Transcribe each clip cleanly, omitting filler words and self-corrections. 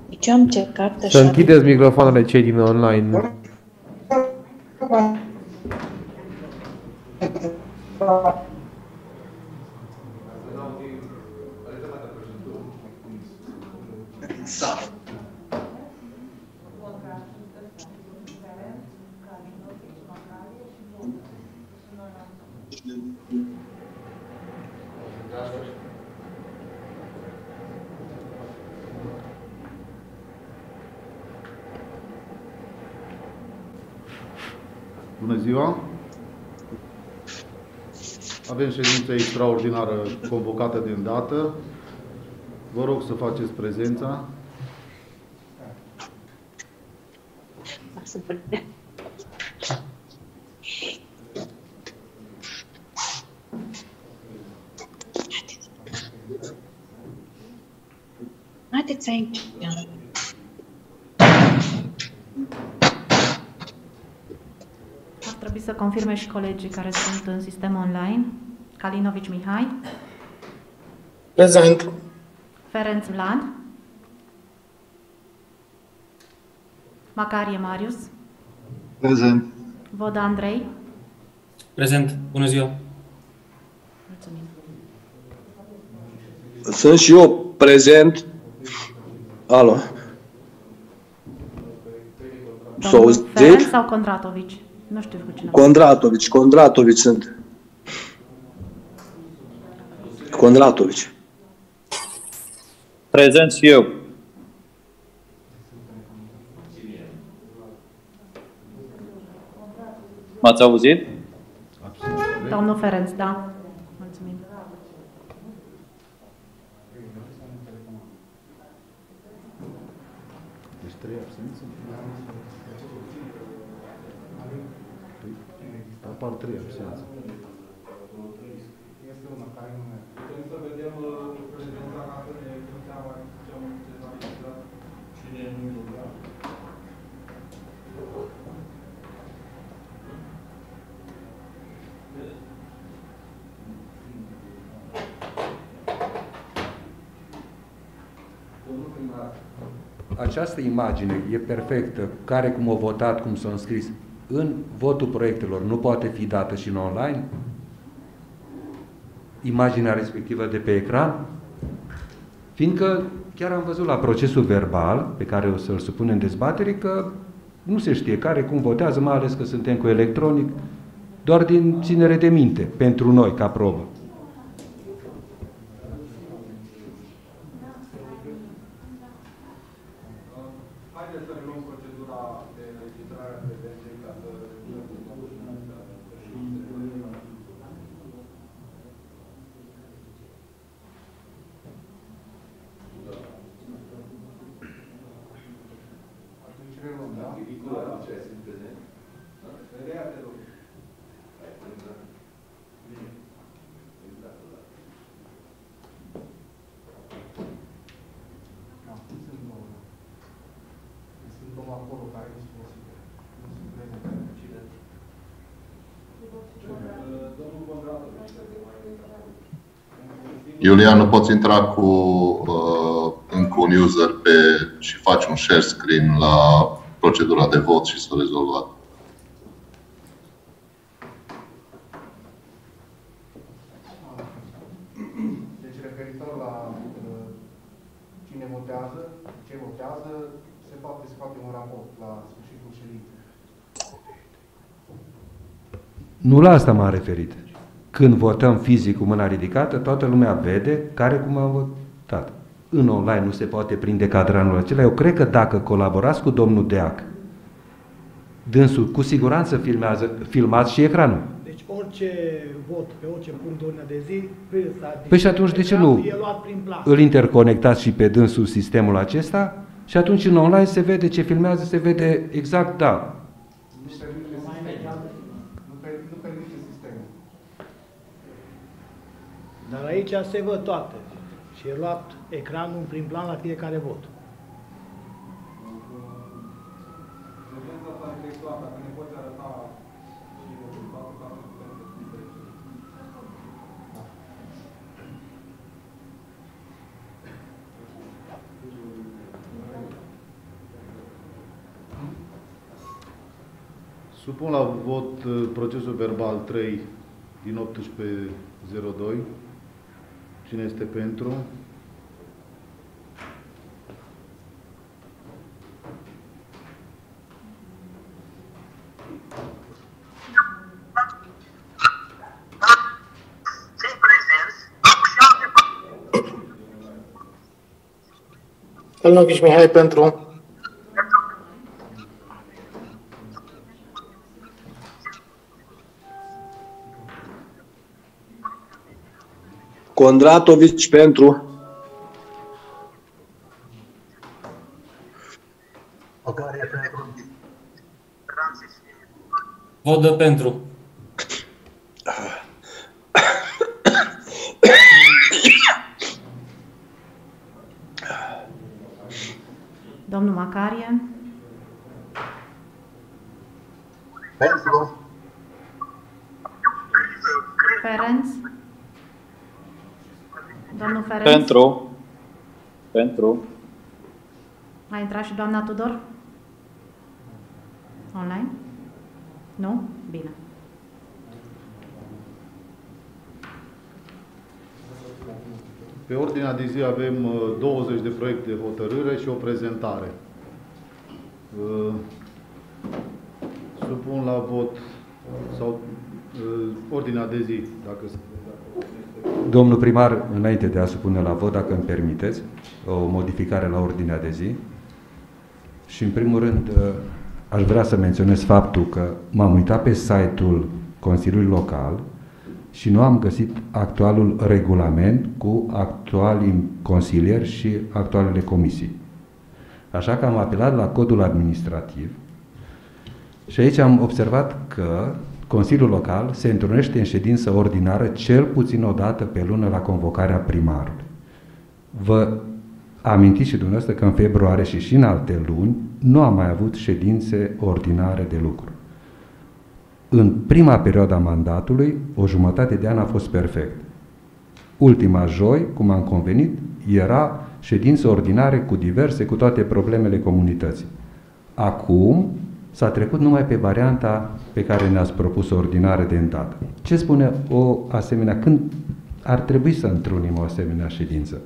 Deci eu am încercat Să închideți microfoanele cei din online. Bună ziua! Avem ședință extraordinară convocată de îndată. Vă rog să faceți prezența. Haideți aici. Ar trebui să confirme și colegii care sunt în sistem online. Kalinovici Mihai. Prezent. Ferenc Vlad. Macarie Marius. Prezent. Voda Andrei. Prezent. Bună ziua. Mulțumim. Sunt și eu prezent. Alo. Domnul Ferenc sau Condratovici? Nu știu cu cine. Condratovici sunt. Condratovici. Prezent și eu. M-ați auzit? Domnul Ferenc, da. Mulțumim. Deci 3 absențe. Apar 3 absențe. Este una care nu merge. Putem să vedem prezența ca să ne dăm seama ce am realizat, cine nu lucra. Această imagine e perfectă, care cum a votat, cum s-a înscris, în votul proiectelor nu poate fi dată și în online? Imaginea respectivă de pe ecran? Fiindcă chiar am văzut la procesul verbal, pe care o să-l supunem în dezbatere, că nu se știe care cum votează, mai ales că suntem cu electronic, doar din ținere de minte, pentru noi, ca probă. Haideți să reluăm procedura de registrare a prezenței ca să... Atunci reluăm, da? Vedea, te rog. Sunt două acolo care nu sunt posibile. Nu sunt prezente. Cine? Domnul Condratovici. Iulian, nu poți intra cu încă un user și faci un share screen la procedura de vot și s-o rezolvat. Deci, referitor la cine votează, ce votează, se poate să facem un raport la sfârșitul ședinței. Nu la asta m-am referit. Când votăm fizic cu mâna ridicată, toată lumea vede care cum a votat. În online nu se poate prinde cadranul acela. Eu cred că dacă colaborați cu domnul Deac, dânsul cu siguranță filmați și ecranul. Deci orice vot pe orice punct de ordine de zi, Păi și atunci de ce nu e luat prin plan. îl interconectați și pe dânsul sistemul acesta și atunci în online se vede ce filmează, se vede exact, da. Nu permite sistemul. Dar aici se văd toate. Și e luat ecranul prin plan la fiecare vot. Ședința s-a efectuat, dacă ne poți arăta și rezultatul ca să putem să Supun la vot procesul verbal 3 din 18.02. Cine este pentru? Stălnovici Mihai pentru. Condratovici pentru. Vodă pentru. Domnul Macarie. Pentru. Ferenc. Domnul Ferenc. Pentru. A intrat și doamna Tudor? Online? Nu? Bine. Pe ordinea de zi avem 20 de proiecte de hotărâre și o prezentare. Supun la vot sau ordinea de zi, dacă se... Domnul primar, înainte de a supune la vot, dacă îmi permiteți, o modificare la ordinea de zi. Și în primul rând aș vrea să menționez faptul că m-am uitat pe site-ul Consiliului Local și nu am găsit actualul regulament cu actualii consilieri și actualele comisii. Așa că am apelat la codul administrativ și aici am observat că Consiliul Local se întrunește în ședință ordinară cel puțin o dată pe lună la convocarea primarului. Vă amintiți și dumneavoastră că în februarie și în alte luni nu am mai avut ședințe ordinare de lucru. În prima perioadă a mandatului, o jumătate de an a fost perfect. Ultima joi, cum am convenit, era ședință ordinare cu diverse, cu toate problemele comunității. Acum s-a trecut numai pe varianta pe care ne-ați propus o ordinare de îndată. Ce spune o asemenea? Când ar trebui să întrunim o asemenea ședință?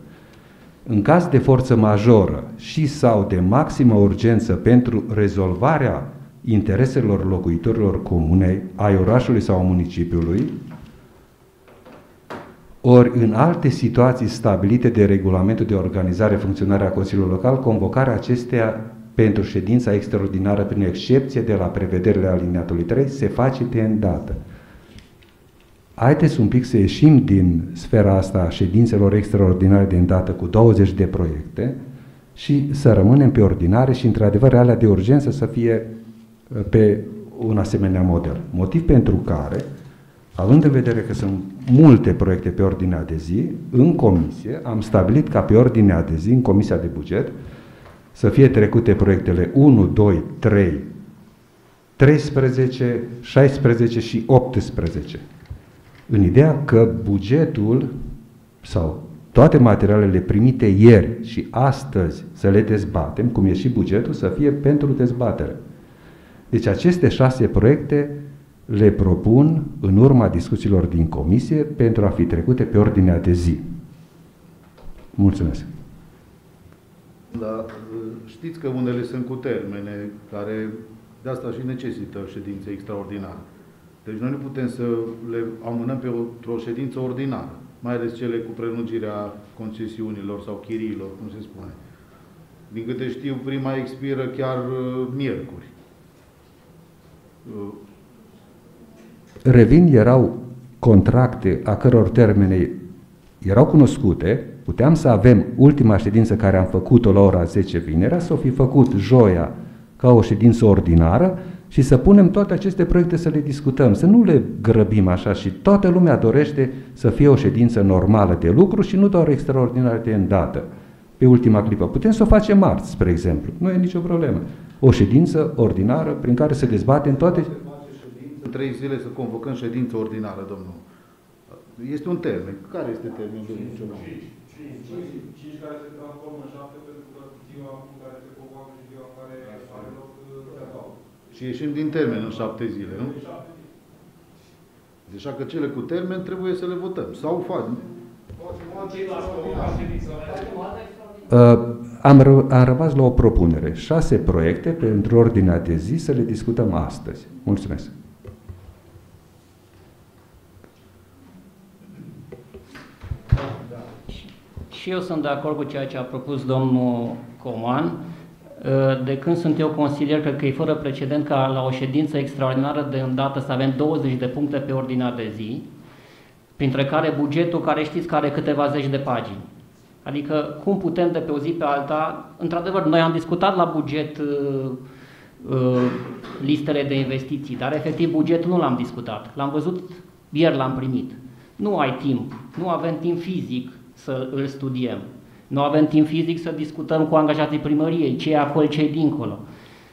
În caz de forță majoră și sau de maximă urgență pentru rezolvarea intereselor locuitorilor comunei, ai orașului sau a municipiului, ori în alte situații stabilite de regulamentul de organizare funcționare a Consiliului Local, convocarea acesteia pentru ședința extraordinară, prin excepție de la prevederile alineatului 3, se face de îndată. Haideți un pic să ieșim din sfera asta a ședințelor extraordinare de îndată cu 20 de proiecte și să rămânem pe ordinare și, într-adevăr, alea de urgență să fie pe un asemenea model. Motiv pentru care, având în vedere că sunt multe proiecte pe ordinea de zi, în comisie am stabilit ca pe ordinea de zi, în Comisia de Buget, să fie trecute proiectele 1, 2, 3, 13, 16 și 18. În ideea că bugetul sau toate materialele primite ieri și astăzi să le dezbatem, cum e și bugetul, să fie pentru dezbatere. Deci aceste 6 proiecte le propun în urma discuțiilor din comisie pentru a fi trecute pe ordinea de zi. Mulțumesc. Dar știți că unele sunt cu termene care de asta și necesită ședințe extraordinare. Deci noi nu putem să le amânăm pe o ședință ordinară, mai ales cele cu prelungirea concesiunilor sau chiriilor, cum se spune. Din câte știu, prima expiră chiar miercuri. Revin, erau contracte a căror termene erau cunoscute, puteam să avem ultima ședință care am făcut-o la ora 10 vinerea, să o fi făcut joia ca o ședință ordinară și să punem toate aceste proiecte să le discutăm, să nu le grăbim așa și toată lumea dorește să fie o ședință normală de lucru și nu doar extraordinară de îndată, pe ultima clipă. Putem să o facem marți, spre exemplu, nu e nicio problemă. O ședință ordinară prin care să dezbatem toate... În 3 zile să convocăm ședință ordinară, domnul. Este un termen. Care este termenul? 5 care se transformă în 7 pentru că ziua în care se convoacă și ziua în care are loc se adaugă. Și ieșim din termen în 7 zile, nu? Deci că cele cu termen trebuie să le votăm. Sau facem. Am rămas la o propunere. 6 proiecte pentru ordinea de zi să le discutăm astăzi. Mulțumesc. Și eu sunt de acord cu ceea ce a propus domnul Coman. De când sunt eu consilier, cred că e fără precedent ca la o ședință extraordinară de îndată să avem 20 de puncte pe ordinea de zi, printre care bugetul, care știți că are câteva zeci de pagini. Adică cum putem de pe o zi pe alta, într-adevăr, noi am discutat la buget listele de investiții, dar efectiv bugetul nu l-am discutat. L-am văzut, ieri l-am primit. Nu ai timp, nu avem timp fizic să îl studiem. Nu avem timp fizic să discutăm cu angajații primăriei, ce e acolo, ce e dincolo.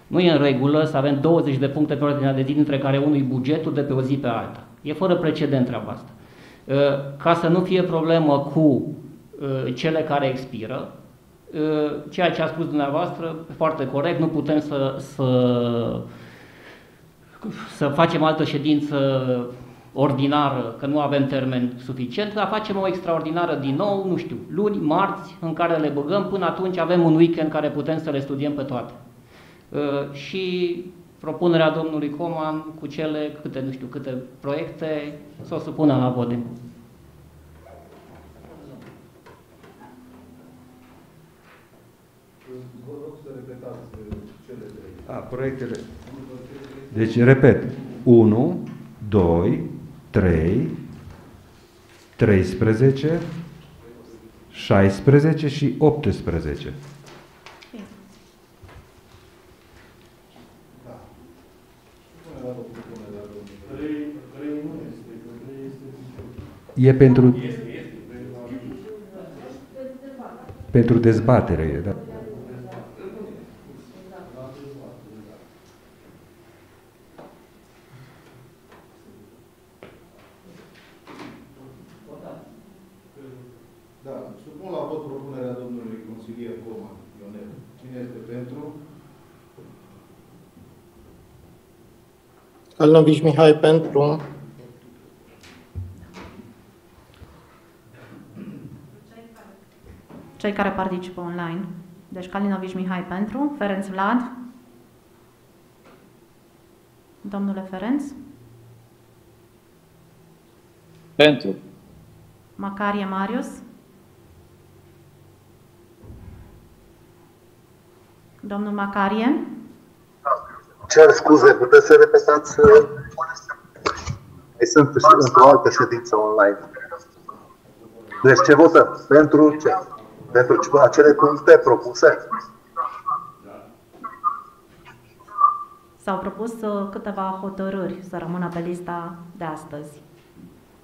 Nu e în regulă să avem 20 de puncte pe ordinea de zi, dintre care unul e bugetul de pe o zi pe alta. E fără precedent treaba asta. Ca să nu fie problemă cu cele care expiră, ceea ce a spus dumneavoastră, foarte corect, nu putem să facem altă ședință ordinară, că nu avem termen suficient, dar facem o extraordinară din nou, nu știu, luni, marți, în care le băgăm, până atunci avem un weekend care putem să le studiem pe toate. Și propunerea domnului Coman cu cele câte proiecte să o supunem la vot. Vă rog să repetați cele 3. Proiectele. Deci, repet, 1, 2, 3, 13, 16 și 18. E pentru dezbatere, da? Da, supun la vot propunerea domnului consilier Coman Ionel. Cine este pentru? Calinovici Mihai pentru. Cei care participă online. Deci Calinovici Mihai pentru, Ferenc Vlad. Domnule Ferenc. Pentru. Macarie Marius. Domnul Macarie. Cer scuze, puteți să repetați? Sunt într-o altă ședință online. Deci ce votăm? Pentru ce? Pentru acele puncte propuse? S-au propus câteva hotărâri să rămână pe lista de astăzi.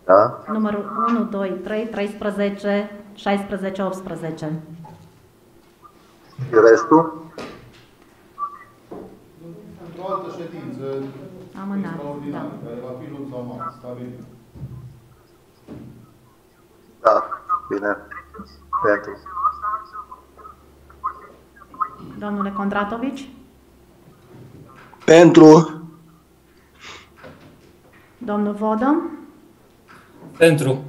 Da? Numărul 1, 2, 3, 13, 16, 18. Și restul? Într-o altă ședință extraordinară, care va fi luni sau marți, stabilit. Da, bine. Pentru. Domnule Condratovici. Pentru. Domnul Vodă. Pentru.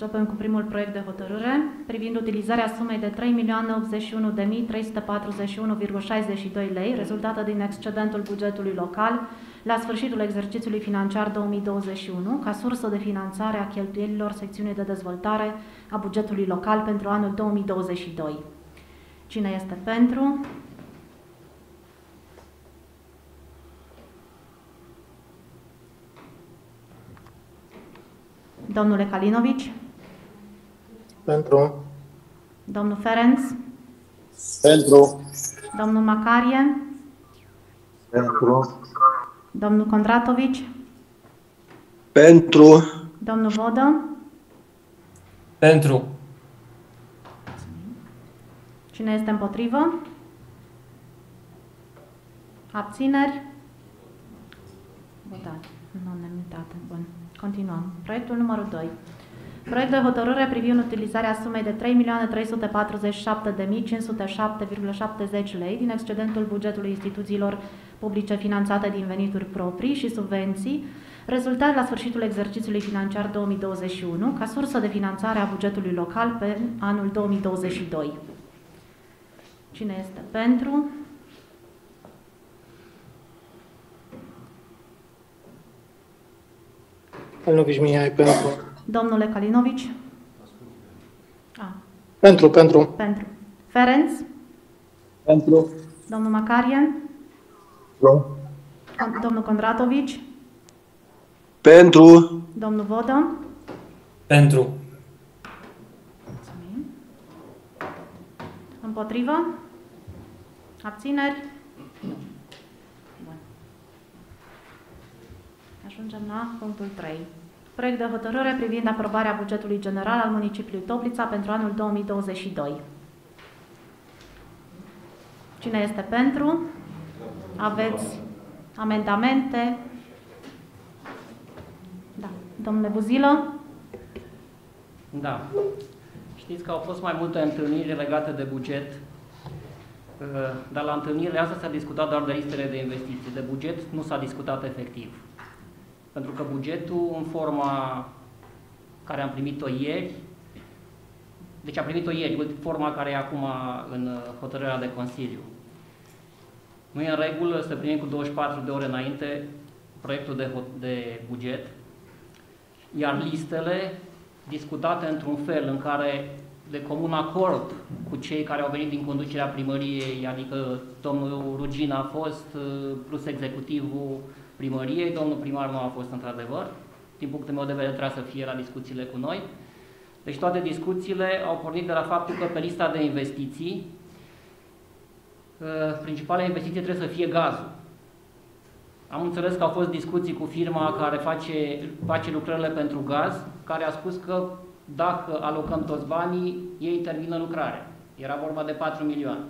Începem cu primul proiect de hotărâre privind utilizarea sumei de 3.081.341,62 lei, rezultată din excedentul bugetului local la sfârșitul exercițiului financiar 2021, ca sursă de finanțare a cheltuielilor secțiunii de dezvoltare a bugetului local pentru anul 2022. Cine este pentru? Domnule Calinovici. Pentru. Domnul Ferenc. Pentru. Domnul Macarie. Pentru. Domnul Condratovici. Pentru. Domnul Vodă. Pentru. Cine este împotrivă? Abțineri? Votat. Unanimitate. Bun. Continuăm. Proiectul numărul 2. Proiect de hotărâre privind utilizarea sumei de 3.347.507,70 lei din excedentul bugetului instituțiilor publice finanțate din venituri proprii și subvenții, rezultat la sfârșitul exercițiului financiar 2021, ca sursă de finanțare a bugetului local pe anul 2022. Cine este pentru? Kalinovici Mihai, pentru. Domnule Kalinovici? Pentru. Pentru. Ferenc? Pentru. Domnul Macarie? Nu. Domnul Condratovici? Pentru. Domnul Vodă? Pentru. Mulțumim. Împotrivă? Abțineri? Nu. Bun. Ajungem la punctul 3. Proiect de hotărâre privind aprobarea bugetului general al municipiului Toplița pentru anul 2022. Cine este pentru? Aveți amendamente? Da. Domnule Buzilă? Da. Știți că au fost mai multe întâlniri legate de buget, dar la întâlnirile astea s-a discutat doar de listele de investiții. De buget nu s-a discutat efectiv. Pentru că bugetul, în forma care am primit-o ieri, deci am primit-o ieri, forma care e acum în hotărârea de Consiliu. Nu e în regulă să primim cu 24 de ore înainte proiectul de buget, iar listele discutate într-un fel în care, de comun acord cu cei care au venit din conducerea primăriei, adică domnul Rugina a fost, plus executivul primăriei, domnul primar nu a fost într-adevăr, din punctul meu de vedere trebuie să fie la discuțiile cu noi. Deci toate discuțiile au pornit de la faptul că pe lista de investiții, principala investiție trebuie să fie gazul. Am înțeles că au fost discuții cu firma care face lucrările pentru gaz, care a spus că dacă alocăm toți banii, ei intervin în lucrare. Era vorba de 4 milioane.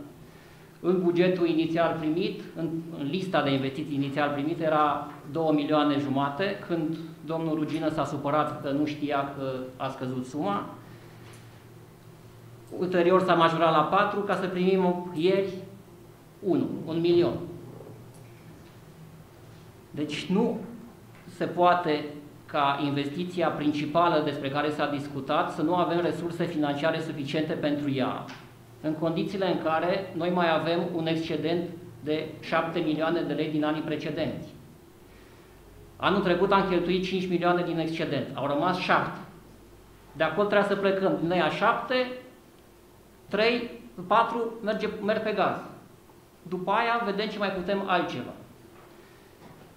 În bugetul inițial primit, în lista de investiții inițial primit, era 2 milioane jumate, când domnul Rugină s-a supărat că nu știa că a scăzut suma. Ulterior s-a majorat la 4, ca să primim ieri 1 milion. Deci nu se poate ca investiția principală despre care s-a discutat să nu avem resurse financiare suficiente pentru ea, în condițiile în care noi mai avem un excedent de 7 milioane de lei din anii precedenți. Anul trecut am cheltuit 5 milioane din excedent, au rămas 7. De acolo trebuie să plecăm. Din aia 7, 3, 4 merg pe gaz. După aia vedem ce mai putem altceva.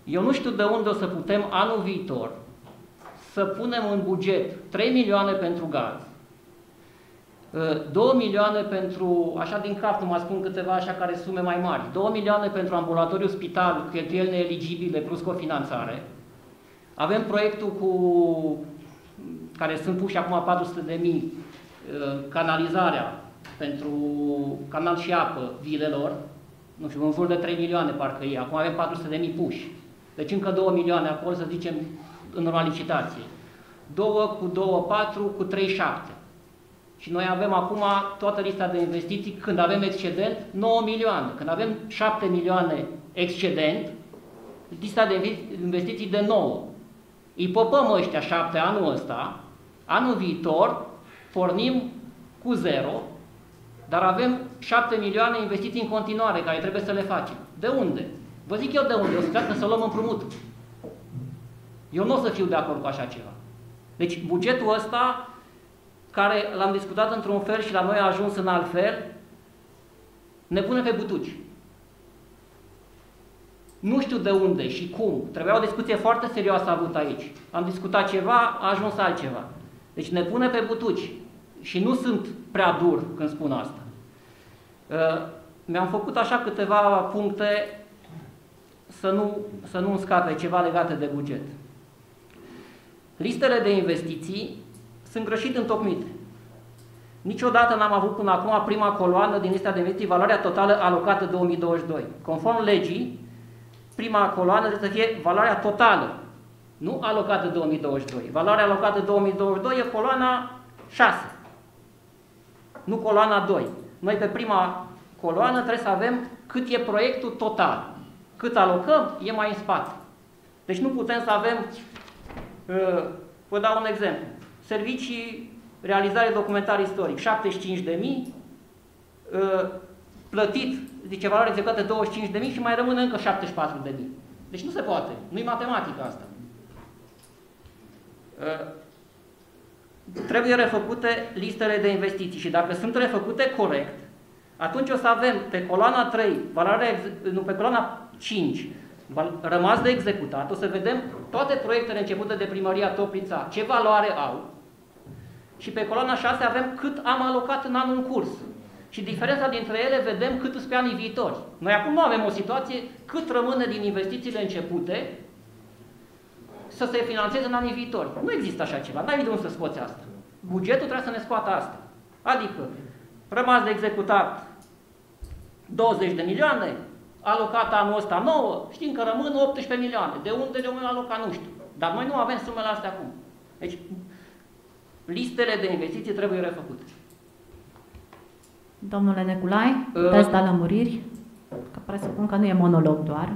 Eu nu știu de unde o să putem anul viitor să punem în buget 3 milioane pentru gaz, 2 milioane pentru, așa din cap, nu mă spun câteva așa care sume mai mari, 2 milioane pentru ambulatoriu spital, cheltuieli neeligibile plus cofinanțare. Avem proiectul care sunt puși acum 400.000, canalizarea pentru canal și apă vilelor, nu știu, în jur de 3 milioane parcă e, acum avem 400.000 puși. Deci încă 2 milioane acolo, să zicem, în urma licitației. 2 cu 2, 4 cu 3, 7. Și noi avem acum toată lista de investiții, când avem excedent, 9 milioane. Când avem 7 milioane excedent, lista de investiții de 9. Îi popăm ăștia 7 anul ăsta, anul viitor pornim cu 0, dar avem 7 milioane investiții în continuare, care trebuie să le facem. De unde? Vă zic eu de unde, o să treacă să luăm împrumut. Eu nu o să fiu de acord cu așa ceva. Deci bugetul ăsta, care l-am discutat într-un fel și la noi a ajuns în alt fel, ne pune pe butuci. Nu știu de unde și cum. Trebuia o discuție foarte serioasă avută aici. Am discutat ceva, a ajuns altceva. Deci ne pune pe butuci. Și nu sunt prea dur când spun asta. Mi-am făcut așa câteva puncte să nu scape ceva legate de buget. Listele de investiții sunt greșit întocmite. Niciodată n-am avut până acum prima coloană din lista de investiții valoarea totală alocată 2022. Conform legii, prima coloană trebuie să fie valoarea totală, nu alocată 2022. Valoarea alocată 2022 e coloana 6, nu coloana 2. Noi pe prima coloană trebuie să avem cât e proiectul total. Cât alocăm, e mai în spate. Deci nu putem să avem, vă dau un exemplu, servicii, realizare documentar istoric, 75.000, plătit, zice valoare executată 25.000 și mai rămâne încă 74.000. Deci nu se poate, nu-i matematică asta. Trebuie refăcute listele de investiții și dacă sunt refăcute corect, atunci o să avem pe coloana 3, pe coloana 5, rămas de executat, o să vedem toate proiectele începute de Primăria Toplița, ce valoare au, și pe coloana 6 avem cât am alocat în anul în curs. Și diferența dintre ele vedem cât sunt pe anii viitori. Noi acum nu avem o situație cât rămâne din investițiile începute să se finanțeze în anii viitori. Nu există așa ceva, n-ai de unde să scoți asta. Bugetul trebuie să ne scoată asta. Adică, rămas de executat 20 de milioane, alocat anul ăsta 9, știm că rămân 18 milioane. De unde le-am alocat, nu știu. Dar noi nu avem sumele astea acum. Deci, listele de investiții trebuie refăcute. Domnule Neculai, puteți da lămuriri? Că presupun că nu e monolog doar.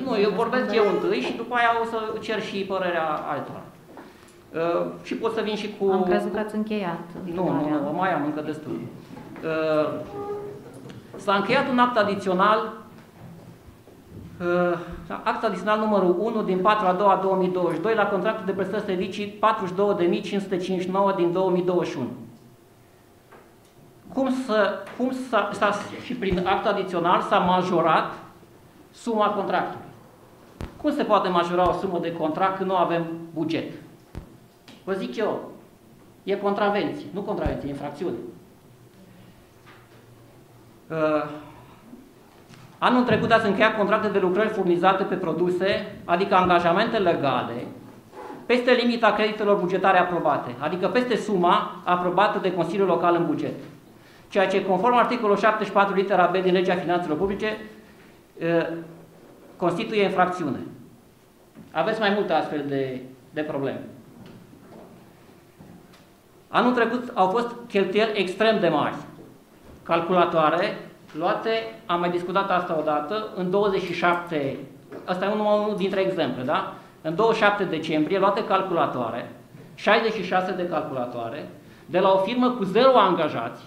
Nu, eu vorbesc eu întâi și după aia o să cer și părerea altora. Și pot să vin și cu... Am crezut că ați încheiat. Nu, mai am încă destul. S-a încheiat un act adițional, act adițional numărul 1 din 4/2/2022 la contractul de prestări servicii 42.559 din 2021. Și prin act adițional s-a majorat suma contractului. Cum se poate majora o sumă de contract când nu avem buget? Vă zic eu, e contravenție, nu contravenție, e infracțiune. Anul trecut ați încheiat contracte de lucrări furnizate pe produse, adică angajamente legale, peste limita creditelor bugetare aprobate, adică peste suma aprobată de Consiliul Local în buget. Ceea ce, conform articolul 74 litera B din Legea Finanțelor Publice, constituie infracțiune. Aveți mai multe astfel de probleme. Anul trecut au fost cheltuieli extrem de mari. Calculatoare luate, am mai discutat asta odată, în 27, asta e unul dintre exemple, da? În 27 decembrie luate calculatoare, 66 de calculatoare, de la o firmă cu 0 angajați,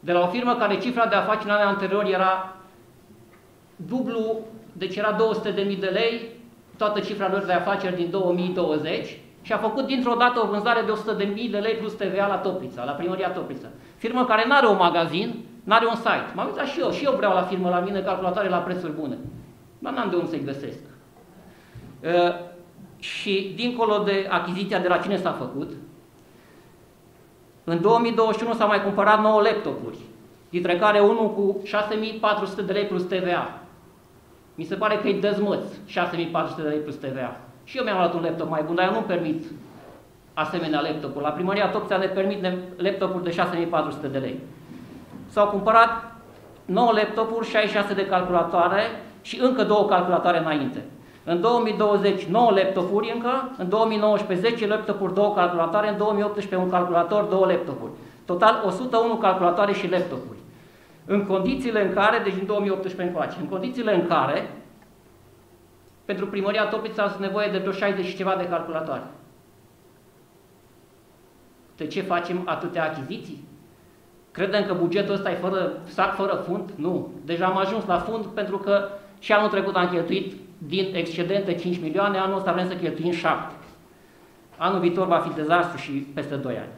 de la o firmă care cifra de afaceri în anii anteriori era dublu, deci era 200.000 de lei, toată cifra lor de afaceri din 2020, și a făcut dintr-o dată o vânzare de 100.000 de lei plus TVA la Toplița, la Primăria Toplița. Firmă care nu are un magazin, nu are un site. M-am uitat și eu vreau la firmă la mine calculatoare la prețuri bune. Dar n-am de unde să-i găsesc. Și dincolo de achiziția de la cine s-a făcut, în 2021 s-au mai cumpărat 9 laptopuri, dintre care unul cu 6.400 de lei plus TVA. Mi se pare că e dezmăț, 6.400 de lei plus TVA. Și eu mi-am luat un laptop mai bun, dar eu nu permit asemenea laptopuri. La Primăria Toplița ne permit laptopuri de 6.400 de lei. S-au cumpărat 9 laptopuri, 66 de calculatoare și încă 2 calculatoare înainte. În 2020, 9 laptopuri încă, în 2019, 10 laptopuri, 2 calculatoare, în 2018, un calculator, 2 laptopuri. Total, 101 calculatoare și laptopuri. În condițiile în care, deci în 2018 încoace, în condițiile în care, pentru Primăria Toplița sunt nevoie de vreo 60 și ceva de calculatoare. De ce facem atâtea achiziții? Credem că bugetul ăsta e fără fund? Nu. Deja am ajuns la fund pentru că și anul trecut am cheltuit din excedente 5 milioane, anul ăsta vrem să cheltuim 7. Anul viitor va fi dezastru și peste 2 ani.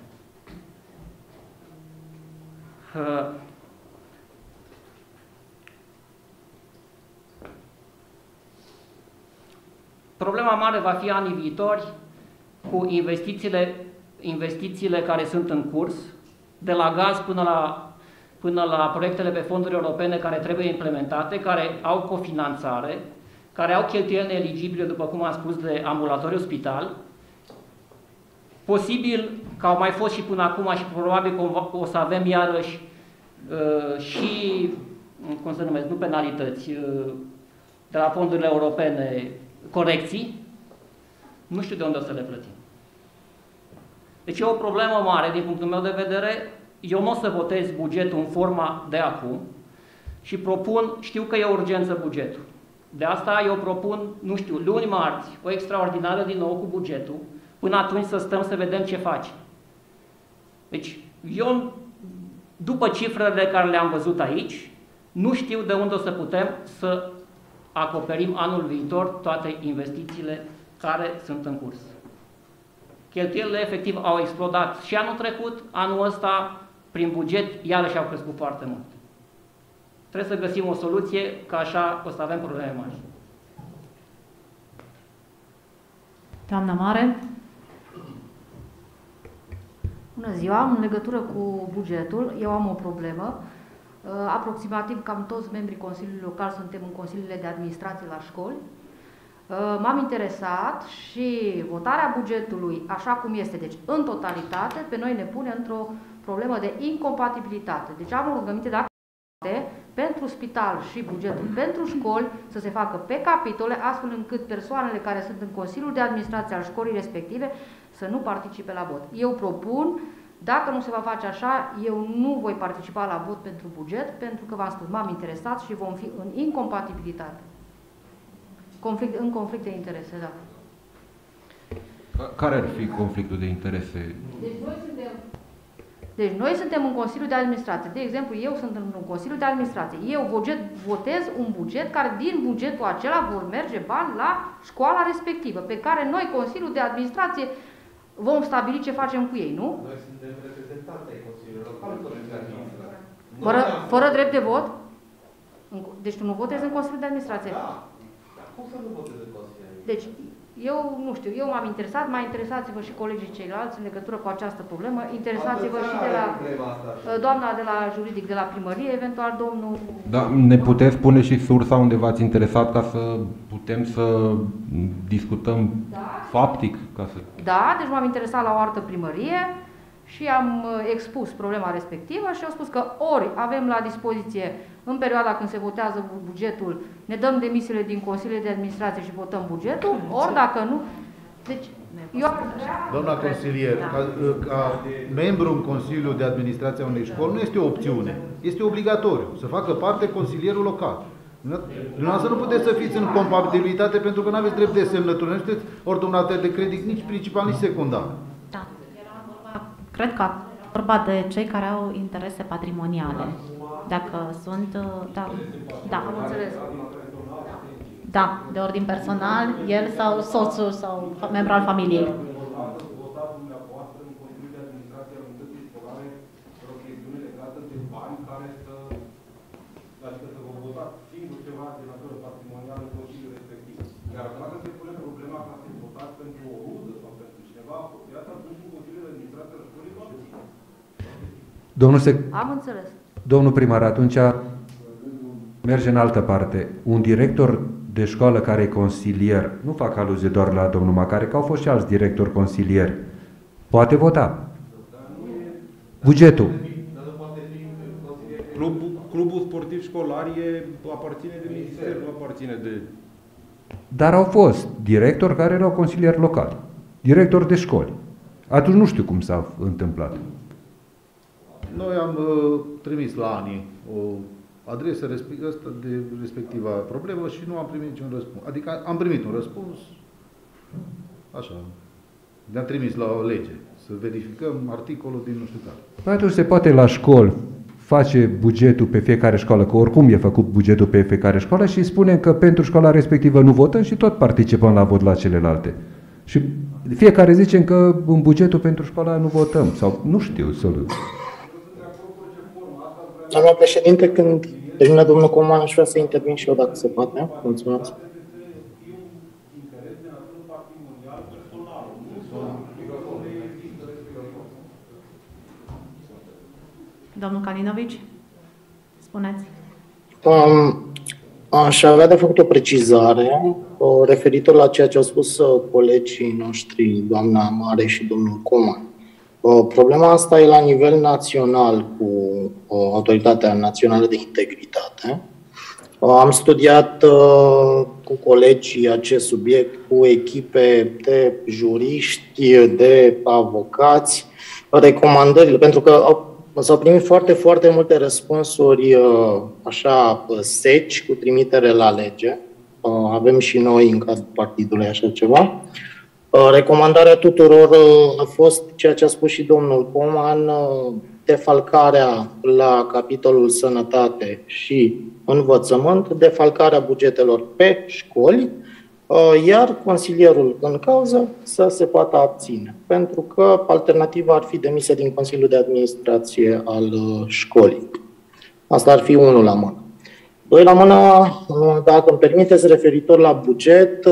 Problema mare va fi anii viitori cu investițiile care sunt în curs, de la gaz până la proiectele pe fonduri europene care trebuie implementate, care au cofinanțare, care au cheltuieli eligibile, după cum am spus, de ambulatoriu spital. Posibil că au mai fost și până acum și probabil că o să avem iarăși și, cum se numesc, nu penalități, de la fondurile europene, corecții. Nu știu de unde o să le plătim. Deci e o problemă mare din punctul meu de vedere. Eu nu o să votez bugetul în forma de acum și propun, știu că e urgență bugetul. De asta eu propun, nu știu, luni, marți, o extraordinară din nou cu bugetul, până atunci să stăm să vedem ce facem. Deci eu, după cifrele care le-am văzut aici, nu știu de unde o să putem să acoperim anul viitor toate investițiile care sunt în curs. Cheltuielile efectiv au explodat și anul trecut, anul ăsta, prin buget, iarăși au crescut foarte mult. Trebuie să găsim o soluție, că așa o să avem probleme mari. Doamna Mare. Bună ziua, în legătură cu bugetul, eu am o problemă. Aproximativ cam toți membrii Consiliului Local suntem în consiliile de administrație la școli. M-am interesat și votarea bugetului așa cum este, deci în totalitate, pe noi ne pune într-o problemă de incompatibilitate. Deci am o rugăminte dacă pentru spital și bugetul pentru școli să se facă pe capitole, astfel încât persoanele care sunt în Consiliul de Administrație al școlii respective să nu participe la vot. Eu propun, dacă nu se va face așa, eu nu voi participa la vot pentru buget, pentru că v-am spus, m-am interesat și vom fi în incompatibilitate. În conflict de interese, da. Care ar fi conflictul de interese? Deci noi suntem în Consiliul de Administrație. De exemplu, eu sunt în Consiliul de Administrație. Eu votez un buget care din bugetul acela vor merge bani la școala respectivă, pe care noi, Consiliul de Administrație, vom stabili ce facem cu ei, nu? Noi suntem reprezentanți ai Consiliului Local, de Administrație. Fără drept de vot? Deci tu nu votezi în Consiliul de Administrație? Da. Cum să nu votezi în Consiliul de Administrație? Deci, eu nu știu, eu m-am interesat, mai interesați-vă și colegii ceilalți în legătură cu această problemă, interesați-vă și de la doamna de la juridic, de la primărie, eventual domnul... Da, ne puteți spune și sursa unde v-ați interesat ca să putem să discutăm faptic? Da, deci m-am interesat la o altă primărie și am expus problema respectivă și au spus că ori avem la dispoziție în perioada când se votează bugetul, ne dăm demisiile din Consiliul de Administrație și votăm bugetul, ori dacă nu... Deci, eu... Doamna consilier, ca membru în Consiliul de Administrație a unei școli nu este o opțiune, este obligatoriu să facă parte consilierul local. Dumneavoastră nu puteți să fiți în compatibilitate pentru că nu aveți drept de semnătură, nu sunteți ordonator de credit nici principal, nici secundar. Da. Cred că vorba de cei care au interese patrimoniale. Dacă sunt, da, am înțeles. Da, de ordin personal, el sau soțul sau membru al familiei. Iar dacă se pune problema ca să votați pentru o rudă sau pentru cineva apropiat, atunci în Consiliul de Administrație al școlii va fi. Am înțeles. Domnul primar, atunci merge în altă parte. Un director de școală care e consilier, nu fac aluzie doar la domnul Macare, că au fost și alți directori consilieri, poate vota bugetul. Clubul sportiv școlar aparține de minister, nu aparține de... Dar au fost directori care erau consilieri locali, directori de școli. Atunci nu știu cum s-a întâmplat. Noi am trimis la ANI o adresă de respectiva problemă și nu am primit niciun răspuns. Adică am primit un răspuns, așa, ne-am trimis la o lege, să verificăm articolul din nu știu care. Păi atunci se poate la școli face bugetul pe fiecare școală, că oricum e făcut bugetul pe fiecare școală și spunem că pentru școala respectivă nu votăm și tot participăm la vot la celelalte. Și fiecare zicem că în bugetul pentru școala nu votăm sau nu știu să... Doamna președinte, când termină domnul Coman, aș vrea să intervin și eu, dacă se poate. Mulțumesc. Domnul Kalinovici? Spuneți. Aș avea de făcut o precizare referitor la ceea ce au spus colegii noștri, doamna Mare și domnul Coman. Problema asta e la nivel național cu Autoritatea Națională de Integritate. Am studiat cu colegii acest subiect, cu echipe de juriști, de avocați, recomandările, pentru că s-au primit foarte, foarte multe răspunsuri așa seci, cu trimitere la lege. Avem și noi în cadrul partidului așa ceva. Recomandarea tuturor a fost ceea ce a spus și domnul Coman, defalcarea la capitolul sănătate și învățământ, defalcarea bugetelor pe școli, iar consilierul în cauză să se poată abține, pentru că alternativa ar fi demisă din Consiliul de Administrație al școlii. Asta ar fi unul la mână. Doi la mână, dacă îmi permiteți, referitor la buget,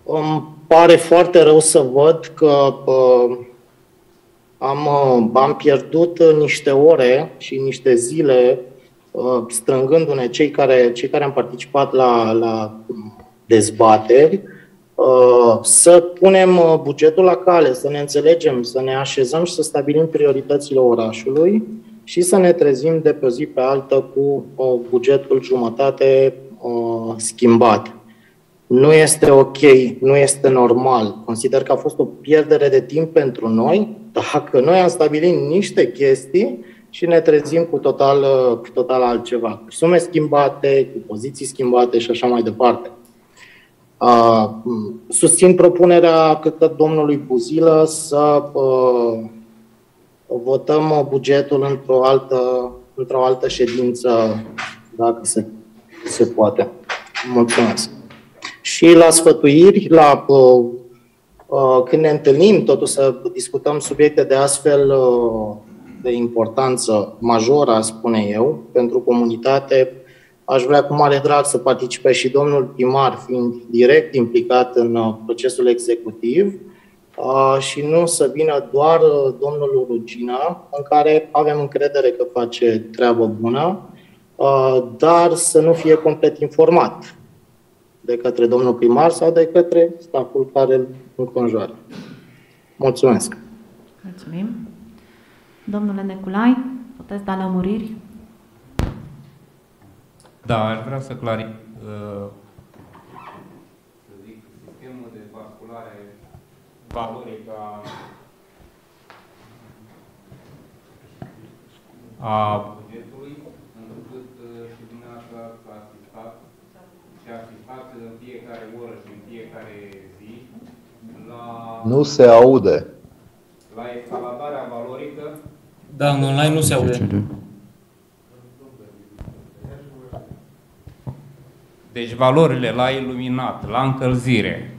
îmi pare foarte rău să văd că am pierdut niște ore și niște zile strângându-ne cei care am participat la dezbateri, să punem bugetul la cale, să ne înțelegem, să ne așezăm și să stabilim prioritățile orașului și să ne trezim de pe o zi pe altă cu bugetul jumătate schimbat. Nu este ok, nu este normal. Consider că a fost o pierdere de timp pentru noi, dacă noi am stabilit niște chestii și ne trezim cu total altceva. Cu sume schimbate, cu poziții schimbate și așa mai departe. Susțin propunerea domnului Buzilă să votăm bugetul într-o altă ședință, dacă se poate. Mulțumesc. Și la sfătuiri, când ne întâlnim, totuși să discutăm subiecte de astfel de importanță majoră, spune eu, pentru comunitate, aș vrea cu mare drag să participe și domnul primar, fiind direct implicat în procesul executiv, și nu să vină doar domnul Rugina, în care avem încredere că face treabă bună, dar să nu fie complet informat de către domnul primar sau de către staful care îl înconjoară. Mulțumesc! Mulțumim! Domnule Neculai, puteți da lămuriri? Da, aș vrea să sistemul de basculare valorică a bugetului, întrucât și dumneavoastră ați asistat și asistați în fiecare oră și în fiecare zi la... Nu se aude. La escaladarea valorică. Da, în online nu se aude. Deci valorile la iluminat, la încălzire.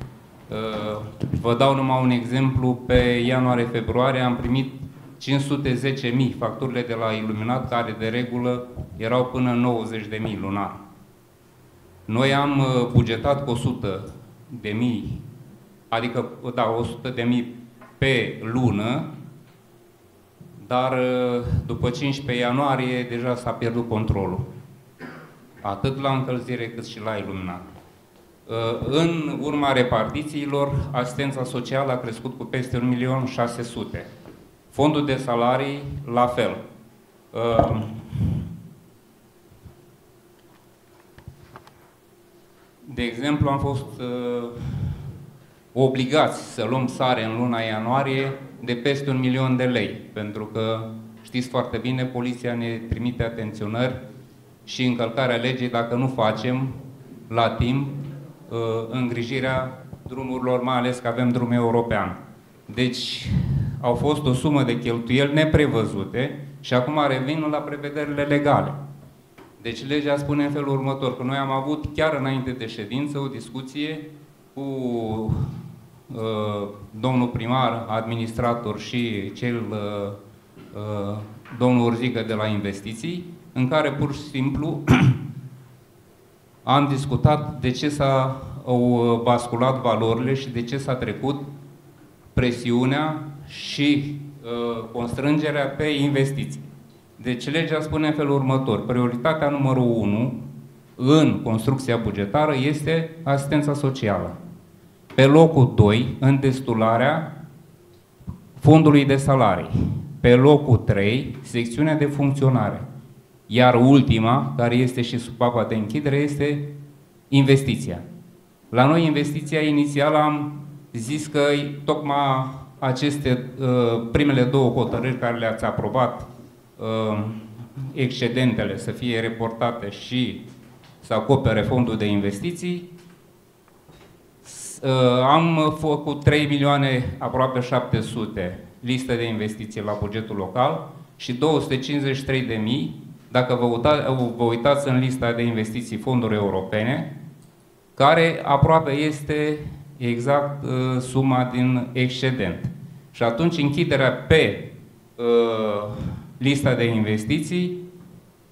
Vă dau numai un exemplu. Pe ianuarie-februarie am primit 510.000 facturile de la iluminat, care de regulă erau până 90.000 lunar. Noi am bugetat cu 100.000, adică da, 100.000 pe lună, dar după 15 ianuarie deja s-a pierdut controlul. Atât la încălzire cât și la iluminat. În urma repartițiilor, asistența socială a crescut cu peste 1.600.000. Fondul de salarii, la fel. De exemplu, am fost obligați să luăm sare în luna ianuarie de peste 1.000.000 de lei, pentru că, știți foarte bine, poliția ne trimite atenționări și încălcarea legii dacă nu facem la timp îngrijirea drumurilor, mai ales că avem drum european. Deci au fost o sumă de cheltuieli neprevăzute și acum revin la prevederile legale. Deci legea spune în felul următor, că noi am avut chiar înainte de ședință o discuție cu domnul primar, administrator și domnul Urzică de la investiții, în care pur și simplu am discutat de ce s-au basculat valorile și de ce s-a trecut presiunea și constrângerea pe investiții. Deci legea spune în felul următor: prioritatea numărul 1 în construcția bugetară este asistența socială. Pe locul 2, îndestularea fondului de salarii. Pe locul 3, secțiunea de funcționare. Iar ultima, care este și sub apa de închidere, este investiția. La noi investiția inițială am zis că tocmai aceste primele două hotărâri care le-ați aprobat, excedentele să fie reportate și să acopere fondul de investiții, am făcut 3 milioane aproape 700 listă de investiții la bugetul local și 253.000 dacă vă uitați în lista de investiții fonduri europene, care aproape este exact suma din excedent. Și atunci închiderea pe lista de investiții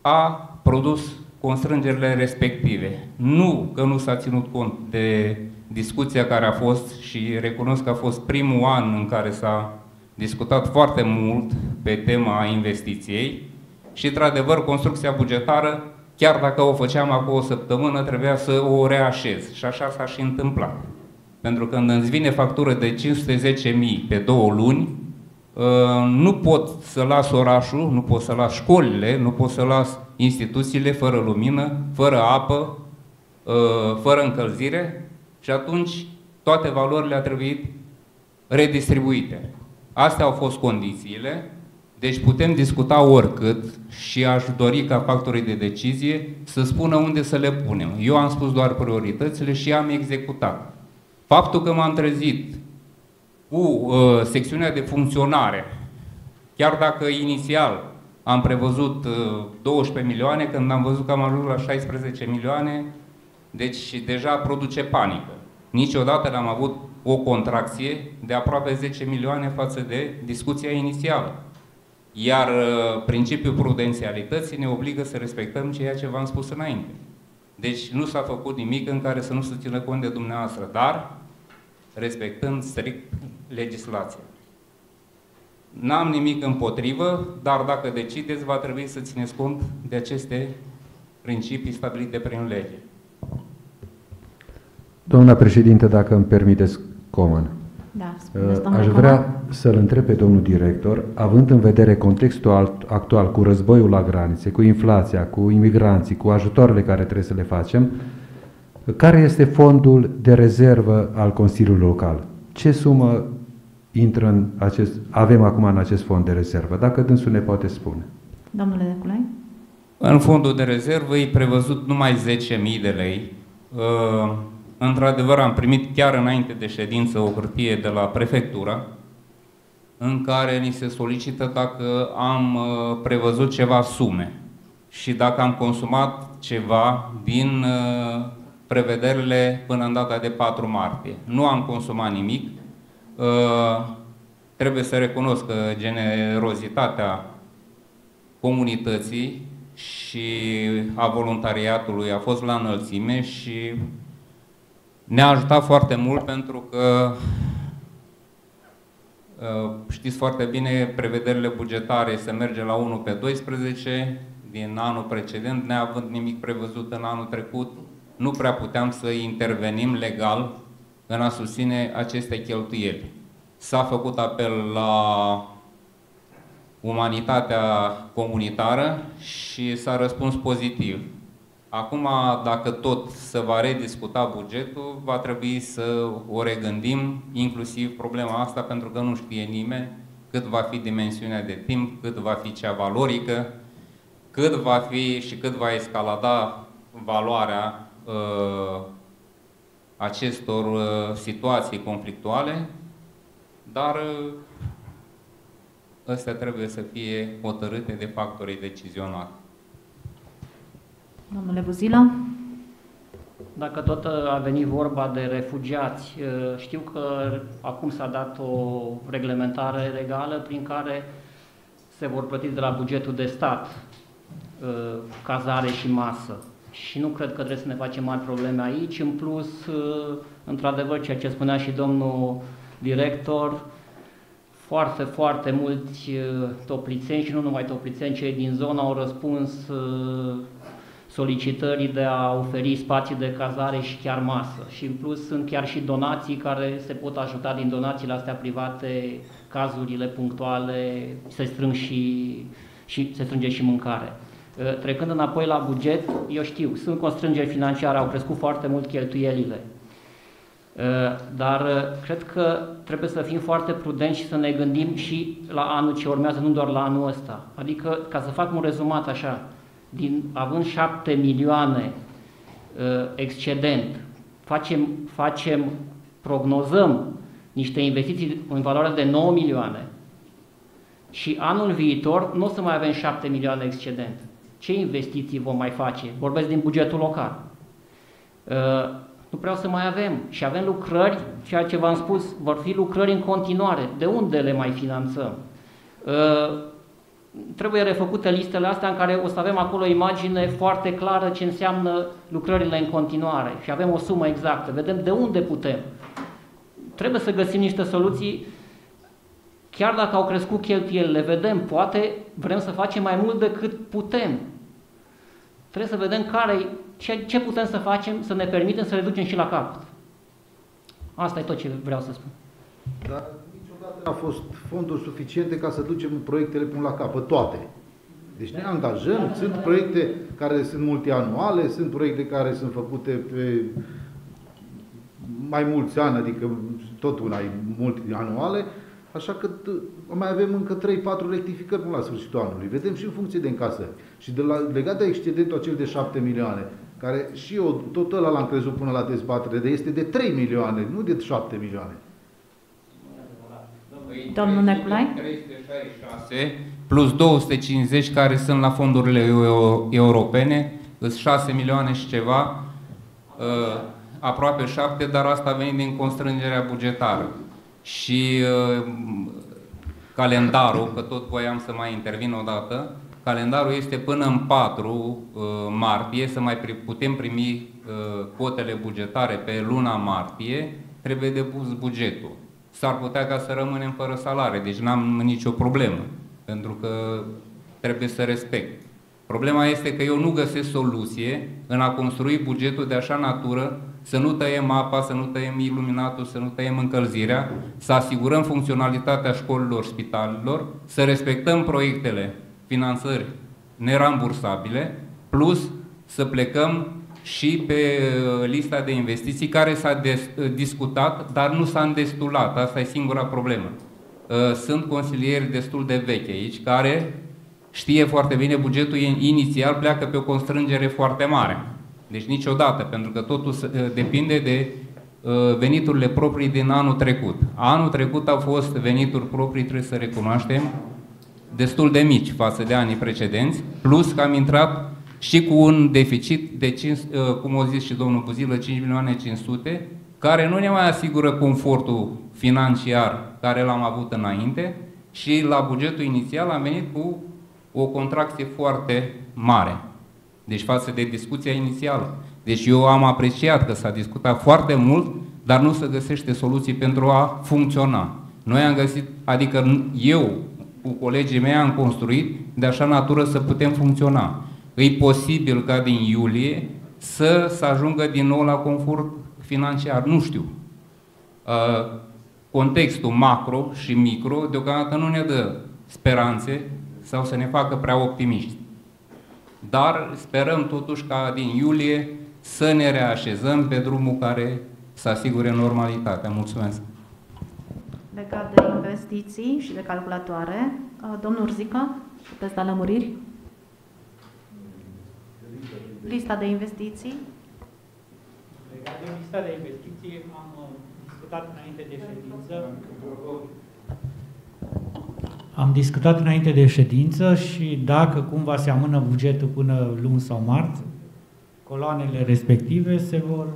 a produs constrângerile respective. Nu că nu s-a ținut cont de discuția care a fost, și recunosc că a fost primul an în care s-a discutat foarte mult pe tema investiției și, într-adevăr, construcția bugetară, chiar dacă o făceam acum o săptămână, trebuia să o reașez. Și așa s-a și întâmplat. Pentru că când îți vine factură de 510.000 pe 2 luni, nu pot să las orașul, nu pot să las școlile, nu pot să las instituțiile fără lumină, fără apă, fără încălzire și atunci toate valorile au trebuit redistribuite. Astea au fost condițiile, deci putem discuta oricât și aș dori ca factorii de decizie să spună unde să le punem. Eu am spus doar prioritățile și am executat. Faptul că m-am trezit cu secțiunea de funcționare, chiar dacă inițial am prevăzut 12 milioane, când am văzut că am ajuns la 16 milioane, deci deja produce panică. Niciodată n-am avut o contracție de aproape 10 milioane față de discuția inițială. Iar principiul prudențialității ne obligă să respectăm ceea ce v-am spus înainte. Deci nu s-a făcut nimic în care să nu se țină cont de dumneavoastră, dar respectând strict legislația. N-am nimic împotrivă, dar dacă decideți, va trebui să țineți cont de aceste principii stabilite prin lege. Doamna președinte, dacă îmi permiteți, Coman. Da, aș vrea să-l întreb pe domnul director, având în vedere contextul actual cu războiul la granițe, cu inflația, cu imigranții, cu ajutoarele care trebuie să le facem, care este fondul de rezervă al Consiliului Local? Ce sumă intră avem acum în acest fond de rezervă? Dacă dânsul ne poate spune. Domnule Deculai? În fondul de rezervă e prevăzut numai 10.000 de lei. Într-adevăr, am primit chiar înainte de ședință o hârtie de la prefectură în care ni se solicită dacă am prevăzut ceva sume și dacă am consumat ceva din prevederile până în data de 4 martie. Nu am consumat nimic. Trebuie să recunosc că generozitatea comunității și a voluntariatului a fost la înălțime și ne-a ajutat foarte mult pentru că știți foarte bine, prevederile bugetare se merge la 1 pe 12 din anul precedent, neavând nimic prevăzut în anul trecut, nu prea puteam să intervenim legal în a susține aceste cheltuieli. S-a făcut apel la umanitatea comunitară și s-a răspuns pozitiv. Acum, dacă tot se va rediscuta bugetul, va trebui să o regândim, inclusiv problema asta, pentru că nu știe nimeni cât va fi dimensiunea de timp, cât va fi cea valorică, cât va fi și cât va escalada valoarea acestor situații conflictuale, dar astea trebuie să fie hotărâte de factorii decizionali. Domnule Buzila? Dacă tot a venit vorba de refugiați, știu că acum s-a dat o reglementare legală prin care se vor plăti de la bugetul de stat cazare și masă. Și nu cred că trebuie să ne facem mari probleme aici. În plus, într-adevăr, ceea ce spunea și domnul director, Foarte, foarte mulți toplițeni și nu numai toplițeni, cei din zonă au răspuns solicitării de a oferi spații de cazare și chiar masă. Și în plus sunt chiar și donații care se pot ajuta din donațiile astea private, cazurile punctuale, se strânge și mâncare. Trecând înapoi la buget, eu știu, sunt constrângeri financiare, au crescut foarte mult cheltuielile. Dar cred că trebuie să fim foarte prudenți și să ne gândim și la anul ce urmează, nu doar la anul ăsta. Adică, ca să fac un rezumat așa, având 7 milioane excedent, prognozăm niște investiții în valoare de 9 milioane și anul viitor nu o să mai avem 7 milioane excedent. Ce investiții vom mai face? Vorbesc din bugetul local. Nu prea o să mai avem. Și avem lucrări, ceea ce v-am spus, vor fi lucrări în continuare. De unde le mai finanțăm? Trebuie refăcute listele astea în care o să avem acolo o imagine foarte clară ce înseamnă lucrările în continuare și avem o sumă exactă. Vedem de unde putem. Trebuie să găsim niște soluții, chiar dacă au crescut cheltuielile, vedem, poate vrem să facem mai mult decât putem. Trebuie să vedem ce putem să facem, să ne permitem să reducem și la capăt. Asta e tot ce vreau să spun. Dar niciodată n-a fost fonduri suficiente ca să ducem proiectele până la capăt, toate. Deci ne angajăm, sunt proiecte care sunt multianuale, sunt proiecte care sunt făcute pe mai mulți ani, adică tot una e multianuale, așa că mai avem încă 3-4 rectificări până la sfârșitul anului. Vedem și în funcție de încasări. Și legat de excedentul acel de 7 milioane, care și eu tot ăla l-am crezut până la dezbatere, de este de 3 milioane, nu de 7 milioane. Domnul Neculai? 366 plus 250 care sunt la fondurile europene, sunt 6 milioane și ceva, aproape 7, dar asta a venit din constrângerea bugetară. Și calendarul, că tot voiam să mai intervin o dată, calendarul este până în 4 martie, să mai putem primi cotele bugetare pe luna martie, trebuie depus bugetul. S-ar putea ca să rămânem fără salare, deci n-am nicio problemă, pentru că trebuie să respect. Problema este că eu nu găsesc soluție în a construi bugetul de așa natură să nu tăiem apa, să nu tăiem iluminatul, să nu tăiem încălzirea, să asigurăm funcționalitatea școlilor, spitalelor, să respectăm proiectele, finanțări nerambursabile, plus să plecăm și pe lista de investiții care s-a discutat, dar nu s-a îndestulat. Asta e singura problemă. Sunt consilieri destul de vechi aici, care știe foarte bine, bugetul inițial pleacă pe o constrângere foarte mare. Deci niciodată, pentru că totul depinde de veniturile proprii din anul trecut. Anul trecut au fost venituri proprii, trebuie să recunoaștem, destul de mici față de anii precedenți, plus că am intrat și cu un deficit de, cum a zis și domnul Buzilă, 5 milioane 500, care nu ne mai asigură confortul financiar care l-am avut înainte și la bugetul inițial am venit cu o contracție foarte mare. Deci față de discuția inițială. Deci eu am apreciat că s-a discutat foarte mult, dar nu se găsește soluții pentru a funcționa. Noi am găsit, adică eu cu colegii mei am construit de așa natură să putem funcționa. E posibil ca din iulie să se ajungă din nou la confort financiar. Nu știu. Contextul macro și micro deocamdată nu ne dă speranțe sau să ne facă prea optimiști. Dar sperăm totuși ca din iulie să ne reașezăm pe drumul care să asigure normalitatea. Mulțumesc! Legat de investiții și de calculatoare, domnul Urzică, puteți da lămuriri? Lista de investiții? Legat de lista de investiții, am discutat înainte de ședință. Am discutat înainte de ședință și dacă cumva se amână bugetul până luni sau marți, coloanele respective se vor,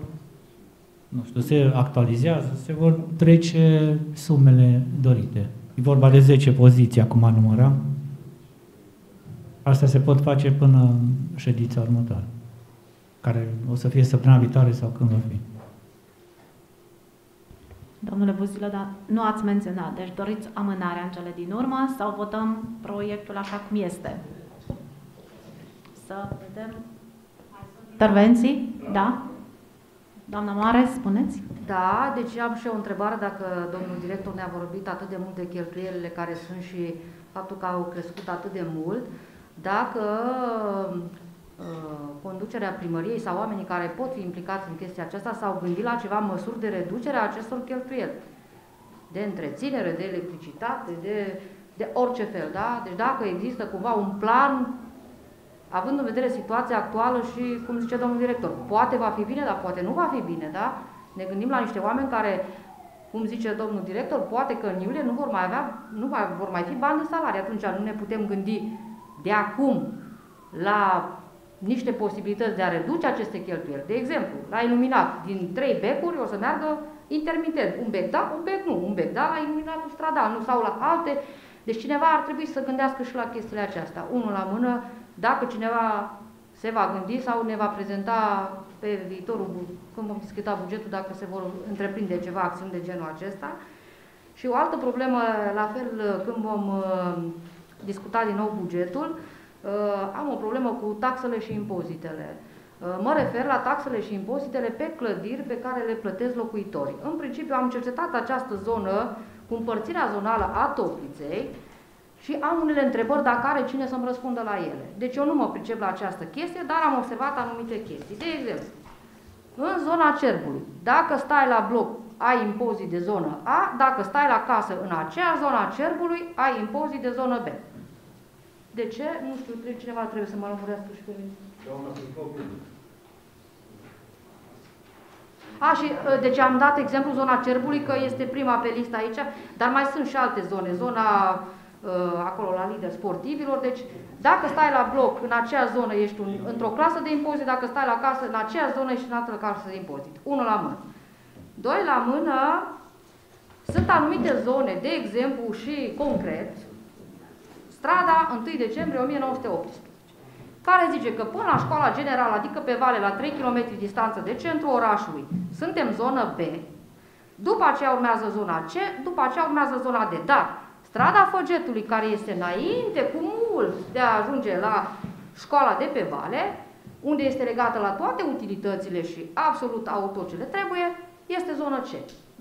nu știu, se actualizează, se vor trece sumele dorite. E vorba de 10 poziții, acum numărăm. Astea se pot face până în ședința următoare, care o să fie săptămâna viitoare sau când va fi. Domnule Buzilă, dar nu ați menționat, deci doriți amânarea în cele din urmă sau votăm proiectul așa cum este? Să vedem. Intervenții? Da? Doamna Mare, spuneți? Da, deci am și eu o întrebare dacă domnul director ne-a vorbit atât de mult de cheltuielile care sunt și faptul că au crescut atât de mult, dacă conducerea primăriei sau oamenii care pot fi implicați în chestia aceasta s-au gândit la ceva măsuri de reducere a acestor cheltuieli. De întreținere, de electricitate, de orice fel, da? Deci dacă există cumva un plan, având în vedere situația actuală și, cum zice domnul director, poate va fi bine, dar poate nu va fi bine, da? Ne gândim la niște oameni care, cum zice domnul director, poate că în iulie nu vor mai fi bani de salarii. Atunci nu ne putem gândi de acum la niște posibilități de a reduce aceste cheltuieli. De exemplu, la iluminat, din 3 becuri o să meargă intermitent. Un bec da, un bec nu. Un bec da la iluminatul stradal, nu, sau la alte. Deci cineva ar trebui să gândească și la chestiile acestea. Unul la mână, dacă cineva se va gândi sau ne va prezenta pe viitorul, când vom discuta bugetul, dacă se vor întreprinde ceva acțiuni de genul acesta. Și o altă problemă, la fel, când vom discuta din nou bugetul, am o problemă cu taxele și impozitele. Mă refer la taxele și impozitele pe clădiri pe care le plătesc locuitorii. În principiu am cercetat această zonă cu împărțirea zonală a Topliței și am unele întrebări dacă are cine să-mi răspundă la ele. Deci eu nu mă pricep la această chestie, dar am observat anumite chestii. De exemplu, în zona Cerbului, dacă stai la bloc, ai impozit de zonă A, dacă stai la casă în aceea zonă a Cerbului, ai impozit de zonă B. De ce? Nu știu, cineva trebuie să mă lămurească și pe mine. Și deci am dat exemplu zona Cerbului, că este prima pe listă aici, dar mai sunt și alte zone. Zona acolo la lider sportivilor, deci dacă stai la bloc în aceea zonă ești într-o clasă de impozit, dacă stai la casă în aceea zonă ești în altă clasă de impozit. Unul la mână. Doi la mână, sunt anumite zone, de exemplu și concret, strada 1 decembrie 1918, care zice că până la școala generală, adică pe vale, la 3 km distanță de centrul orașului, suntem zonă B, după aceea urmează zona C, după aceea urmează zona D. Dar strada Făgetului, care este înainte cu mult de a ajunge la școala de pe vale, unde este legată la toate utilitățile și absolut auto ce le trebuie, este zonă C.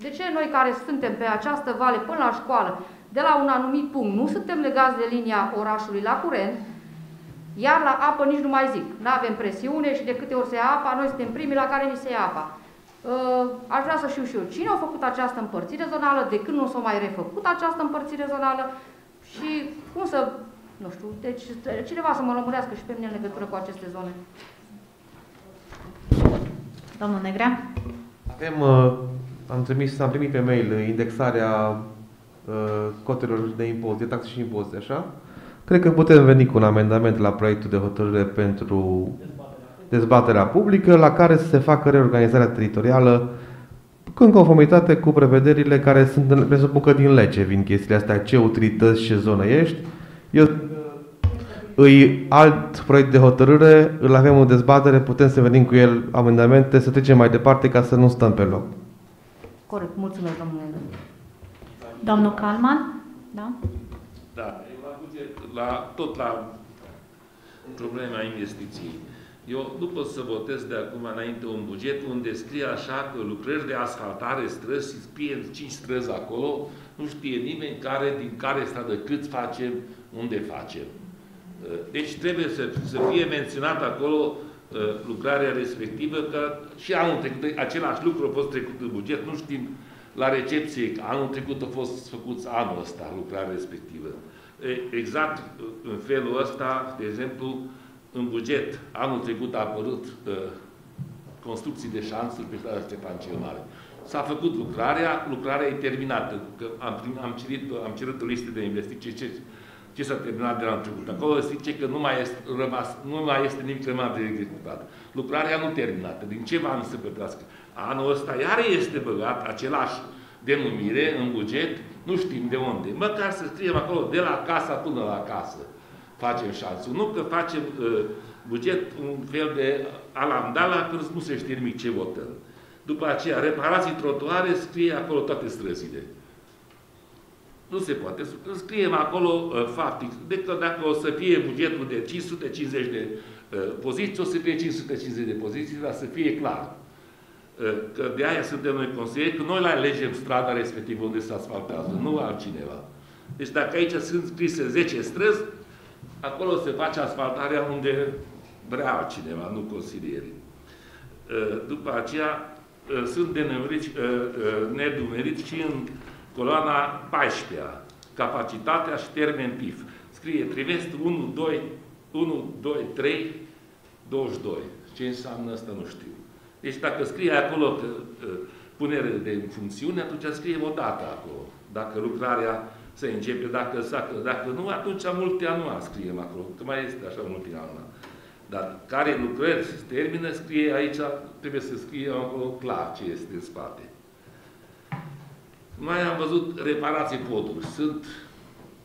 De ce noi care suntem pe această vale până la școală, de la un anumit punct, nu suntem legați de linia orașului la curent, iar la apă nici nu mai zic. Nu avem presiune și de câte ori se ia apa, noi suntem primii la care ni se ia apa. Aș vrea să știu și eu cine a făcut această împărțire zonală, de când nu s-a mai refăcut această împărțire zonală și cum să, nu știu, deci cineva să mă lămurească și pe mine în legătură cu aceste zone. Domnul Negrea? Am primit pe mail indexarea cotelor de impozit, de taxe și impozite, așa? Cred că putem veni cu un amendament la proiectul de hotărâre pentru dezbaterea publică, la care să se facă reorganizarea teritorială în conformitate cu prevederile care sunt, presupun că din lege vin chestiile astea, ce utilități, ce zonă ești. Îi alt proiect de hotărâre, îl avem în dezbatere, putem să venim cu el amendamente, să trecem mai departe ca să nu stăm pe loc. Corect, mulțumesc, domnule. Domnul Calman? Da? Da, tot la problema investiției. Eu nu pot să votez de acum înainte un buget unde scrie așa că lucrări de asfaltare, străzi, și scrie 5 străzi acolo, nu știe nimeni din care stradă, cât facem, unde facem. Deci trebuie să fie menționat acolo lucrarea respectivă, că și anul trecut același lucru a fost trecut în buget, nu știm la recepție, că anul trecut a fost făcut anul ăsta lucrarea respectivă. Exact în felul ăsta, de exemplu, în buget, anul trecut a apărut construcții de șansuri pe strada Ștefan cel Mare. S-a făcut lucrarea e terminată. Că am cerut o listă de investiții, ce s-a terminat de anul trecut. Acolo zice că nu mai este nimic rămas de executat. Lucrarea nu terminată. Din ce va să plătească? Anul ăsta iar este băgat același denumire în buget, nu știm de unde. Măcar să scriem acolo, de la casa până la casă facem șansul. Nu că facem buget un fel de alamdala, când nu se știe nimic ce votăm. După aceea, reparații trotuare, scrie acolo toate străzile. Nu se poate. Scriem acolo faptic. Dacă o să fie bugetul de 550 de poziții, o să fie 550 de poziții, dar să fie clar. Că de aia suntem noi consilieri, că noi le alegem strada respectivă unde se asfaltează, nu altcineva. Deci dacă aici sunt scrise 10 străzi, acolo se face asfaltarea unde vrea altcineva, nu consilierii. După aceea sunt nedumeriți și în coloana 14-a, capacitatea și termen PIF. Scrie trimestru 1, 2, 3, 22. Ce înseamnă asta nu știu. Deci dacă scrie acolo că punere de funcțiune, atunci scriem o dată acolo. Dacă lucrarea se începe, dacă nu, atunci multianual scriem acolo, că mai este așa multianual. Dar care lucrări se termină, scrie aici, trebuie să scrie acolo clar ce este în spate. Mai am văzut reparații poduri. Sunt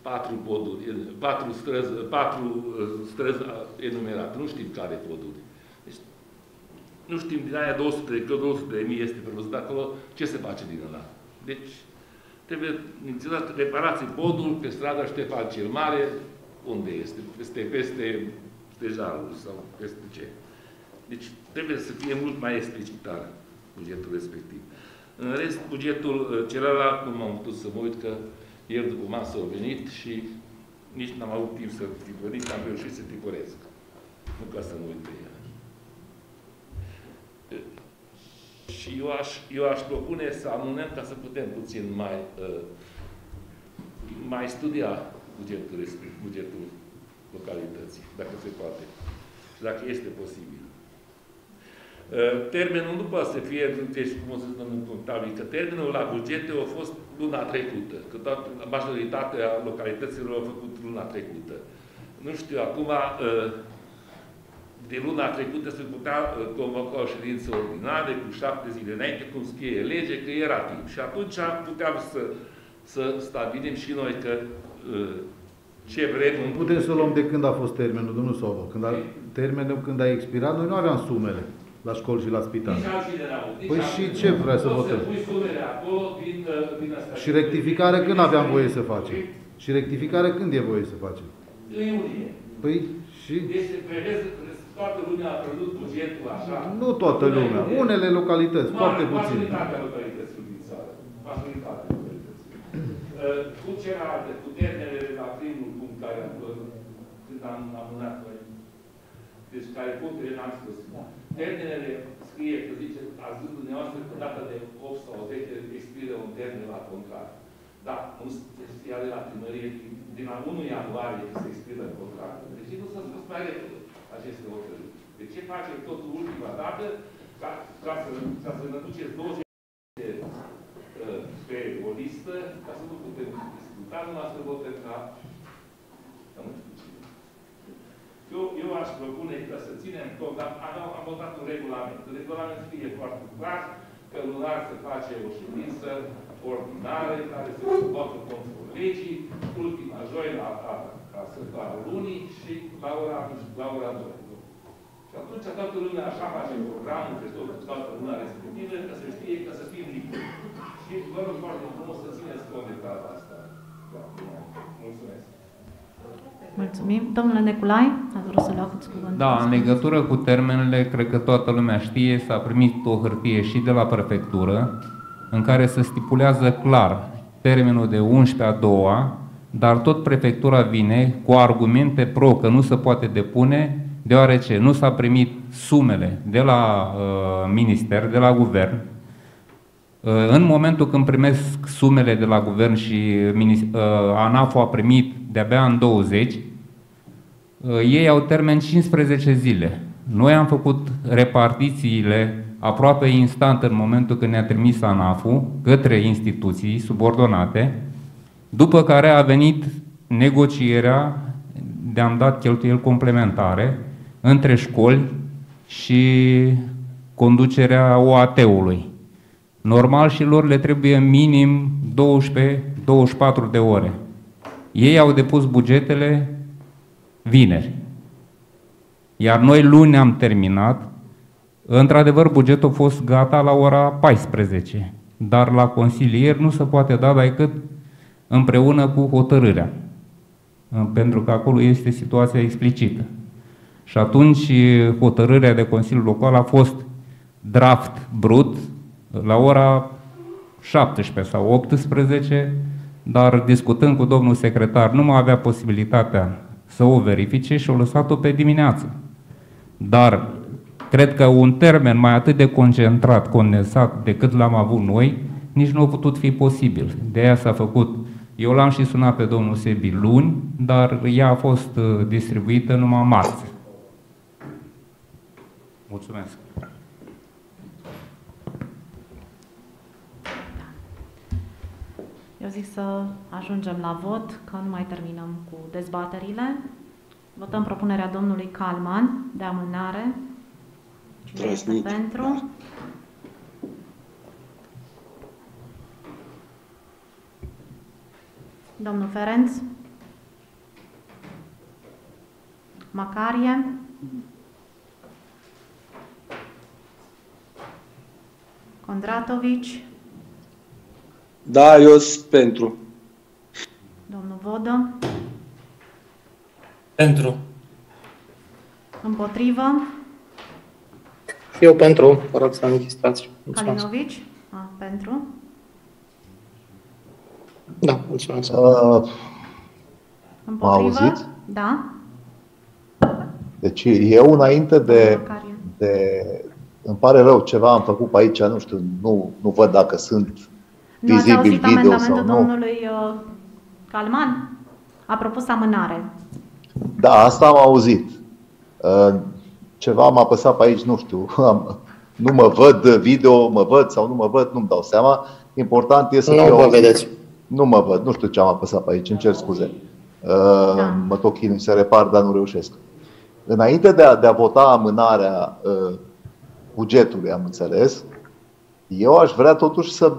4 poduri, 4 străzi enumerate. Nu știm care poduri. Deci, nu știm din aia 200.000 este prevăzut acolo, ce se face din ăla. Deci, trebuie menționat reparații poduri pe strada Ștefan cel Mare, unde este? Peste Stejarul sau peste ce. Deci, trebuie să fie mult mai explicitar bugetul respectiv. În rest, bugetul celălalt, nu m-am putut să mă uit, că ieri după masă au venit și nici n-am avut timp să tipăresc, am reușit să tipăresc. Nu ca să mă uit pe ea. Și eu aș propune să amânăm ca să putem puțin mai studia bugetul localității, dacă se poate. Și dacă este posibil. Termenul nu poate să fie, deci, cum o să spun în contabil, că termenul la bugete a fost luna trecută, că majoritatea localităților au făcut luna trecută. Nu știu, acum, de luna trecută se putea convoca o ședință ordinară cu 7 zile înainte, cum scrie lege, că era timp. Și atunci puteam să stabilim și noi că ce vrem. Nu putem să luăm de când a fost termenul, domnul Sobă. Termenul când a expirat, noi nu aveam sumele la școli și la spital. Păi și ce vrea să votăm? Și rectificare când aveam voie să facem? Și rectificare când e voie să facem? În iulie. Păi și... Deci toată lumea a prădut bugetul așa. Nu toată lumea. Unele localități, foarte puține. Majoritatea localităților din țară. Majoritatea localităților. Cu celelalte, cu termenele la primul punct care am când am amânat noi. Deci care punctele n-am spus. Termenele scrie că zice, ați zis dumneavoastră că data de 8 sau 10 expiră un termen la contract. Da, nu se ia de la primărie, din la 1 ianuarie că se expiră contractul. Deci nu s-a spus mai repede aceste hotărâri. De ce facem totul ultima dată ca să ne duceți 20 pe o listă, ca să nu putem discuta, numai să votăm ca... Eu aș propune ca să ținem cont, am votat un regulament. În regulament scrie foarte clar că lunar se face o ședință ordinară care se votă conform legii, ultima joi la săptămâna lunii și la ora 2. Și atunci toată lumea așa face programul pe toată luna respectivă, ca să știe, ca să fim liberi. Și vă rog foarte frumos să țineți cont de treaba asta. Mulțumesc. Mulțumim. Domnule Neculai, ați vrut să luați cuvântul. Da, în legătură cu termenele, cred că toată lumea știe, s-a primit o hârtie și de la prefectură, în care se stipulează clar termenul de 11 a doua, dar tot prefectura vine cu argumente pro că nu se poate depune, deoarece nu s-a primit sumele de la minister, de la guvern. În momentul când primesc sumele de la guvern și ANAF a primit de-abia în 20, ei au termen 15 zile. Noi am făcut repartițiile aproape instant în momentul când ne-a trimis ANAF-ul către instituții subordonate, după care a venit negocierea de a-mi dat cheltuieli complementare între școli și conducerea OAT-ului. Normal și lor le trebuie minim 12-24 de ore. Ei au depus bugetele vineri. Iar noi luni am terminat Într-adevăr, bugetul a fost gata la ora 14, dar la consilieri nu se poate da decât împreună cu hotărârea, pentru că acolo este situația explicită. Și atunci hotărârea de Consiliul Local a fost draft brut la ora 17 sau 18, dar discutând cu domnul secretar nu mai avea posibilitatea să o verifice și o lăsat-o pe dimineață. Dar cred că un termen mai atât de concentrat, condensat decât l-am avut noi, nici nu a putut fi posibil. De aia s-a făcut. Eu l-am și sunat pe domnul Sebi luni, dar ea a fost distribuită numai marți. Mulțumesc. Eu zic să ajungem la vot, că nu mai terminăm cu dezbaterile. Votăm propunerea domnului Calman de amânare. Cine este pentru? Domnul Ferenț? Macarie? Condratovici? Da, eu sunt pentru. Domnul Vodă? Pentru. Împotrivă? Eu pentru, vă rog să înregistrați. Kalinovici? Pentru? Da, mulțumesc. Împotrivă? M-a auzit? Da. Deci eu înainte de... Îmi pare rău, ceva am făcut pe aici, nu știu, nu văd dacă sunt vizibil video sau nu. Domnului Calman a propus amânare. Da, asta am auzit. Ceva m-a apăsat pe aici, nu știu. Nu mă văd video, mă văd sau nu mă văd, nu-mi dau seama. Important este să... Nu vă vedeți. Nu mă văd, nu știu ce am apăsat pe aici, îmi cer scuze. Mă tot chinui să repar, dar nu reușesc. Înainte de a vota amânarea bugetului, am înțeles, eu aș vrea totuși să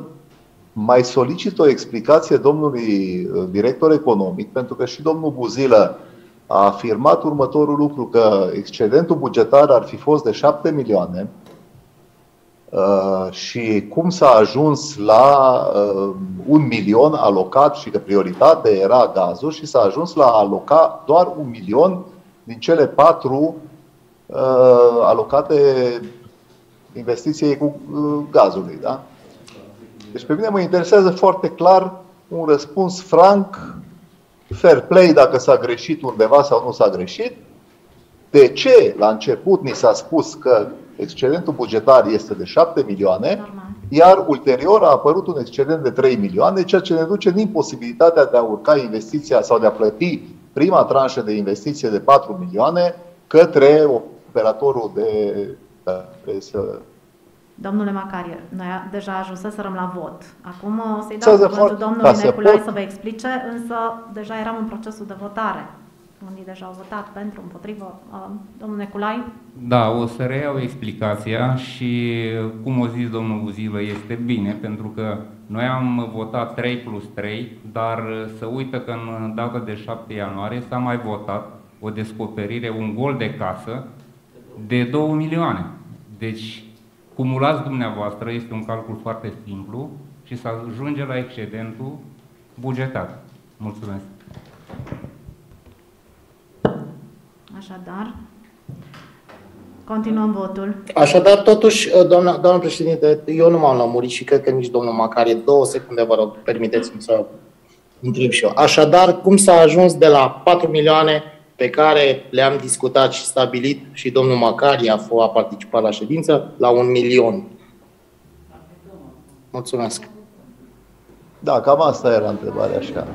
mai solicit o explicație domnului director economic, pentru că și domnul Buzilă a afirmat următorul lucru, că excedentul bugetar ar fi fost de 7 milioane și cum s-a ajuns la 1 milion alocat și că prioritatea era gazul și s-a ajuns la aloca doar 1 milion din cele 4 alocate investiției cu gazului. Da? Deci pe mine mă interesează foarte clar un răspuns franc, fair play, dacă s-a greșit undeva sau nu s-a greșit. De ce la început ni s-a spus că excedentul bugetar este de 7 milioane, iar ulterior a apărut un excedent de 3 milioane, ceea ce ne duce din posibilitatea de a urca investiția sau de a plăti prima tranșă de investiție de 4 milioane către operatorul de... Domnule Macarie, noi deja ajunseserăm la vot. Acum o să-i dau cuvântul domnului Neculai să vă explice, însă deja eram în procesul de votare. Unii deja au votat pentru, împotrivă. Domnul Neculai? Da, o să reiau explicația și, cum o zis domnul Buzilă, este bine, pentru că noi am votat 3+3, dar să uită că în data de 7 ianuarie s-a mai votat o descoperire, un gol de casă de 2 milioane. Deci, cumulați dumneavoastră, este un calcul foarte simplu și să ajunge la excedentul bugetar. Mulțumesc. Așadar, continuăm votul. Așadar, totuși, doamna președinte, eu nu m-am lămurit și cred că nici domnul Macarie. 2 secunde, vă rog, permiteți-mi să întreb și eu. Așadar, cum s-a ajuns de la 4 milioane pe care le-am discutat și stabilit și domnul Macarie a participat la ședință, la 1 milion? Mulțumesc. Da, cam asta era întrebarea așa.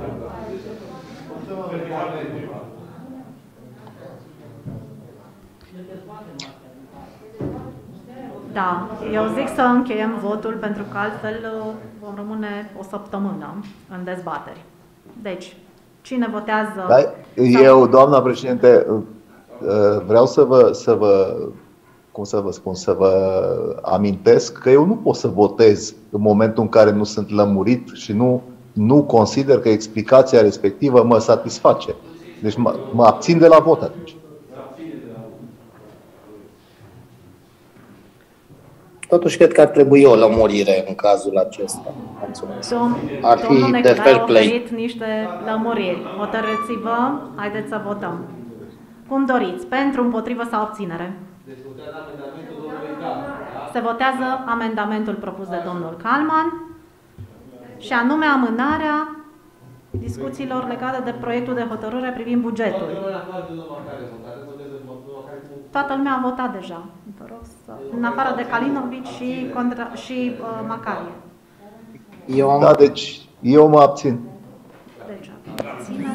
Da, eu zic să încheiem votul pentru că altfel vom rămâne o săptămână în dezbateri. Deci, cine votează? Da, eu, doamna președinte, vreau să vă amintesc că eu nu pot să votez în momentul în care nu sunt lămurit și nu consider că explicația respectivă mă satisface. Deci mă abțin de la vot atunci. Totuși cred că ar trebui o lămurire în cazul acesta. Mulțumesc. Ar fi Domnul de Neculae fair a play. oferit niște lămuriri. Hotărâți-vă, haideți să votăm. Cum doriți, pentru, împotrivă sau abținere? Se votează amendamentul propus de domnul Kalman și anume amânarea discuțiilor legate de proiectul de hotărâre privind bugetul. Toată lumea a votat deja. Vă rog să... În afară de Kalinovic și Macarie. Deci eu mă abțin. Deci, abținere.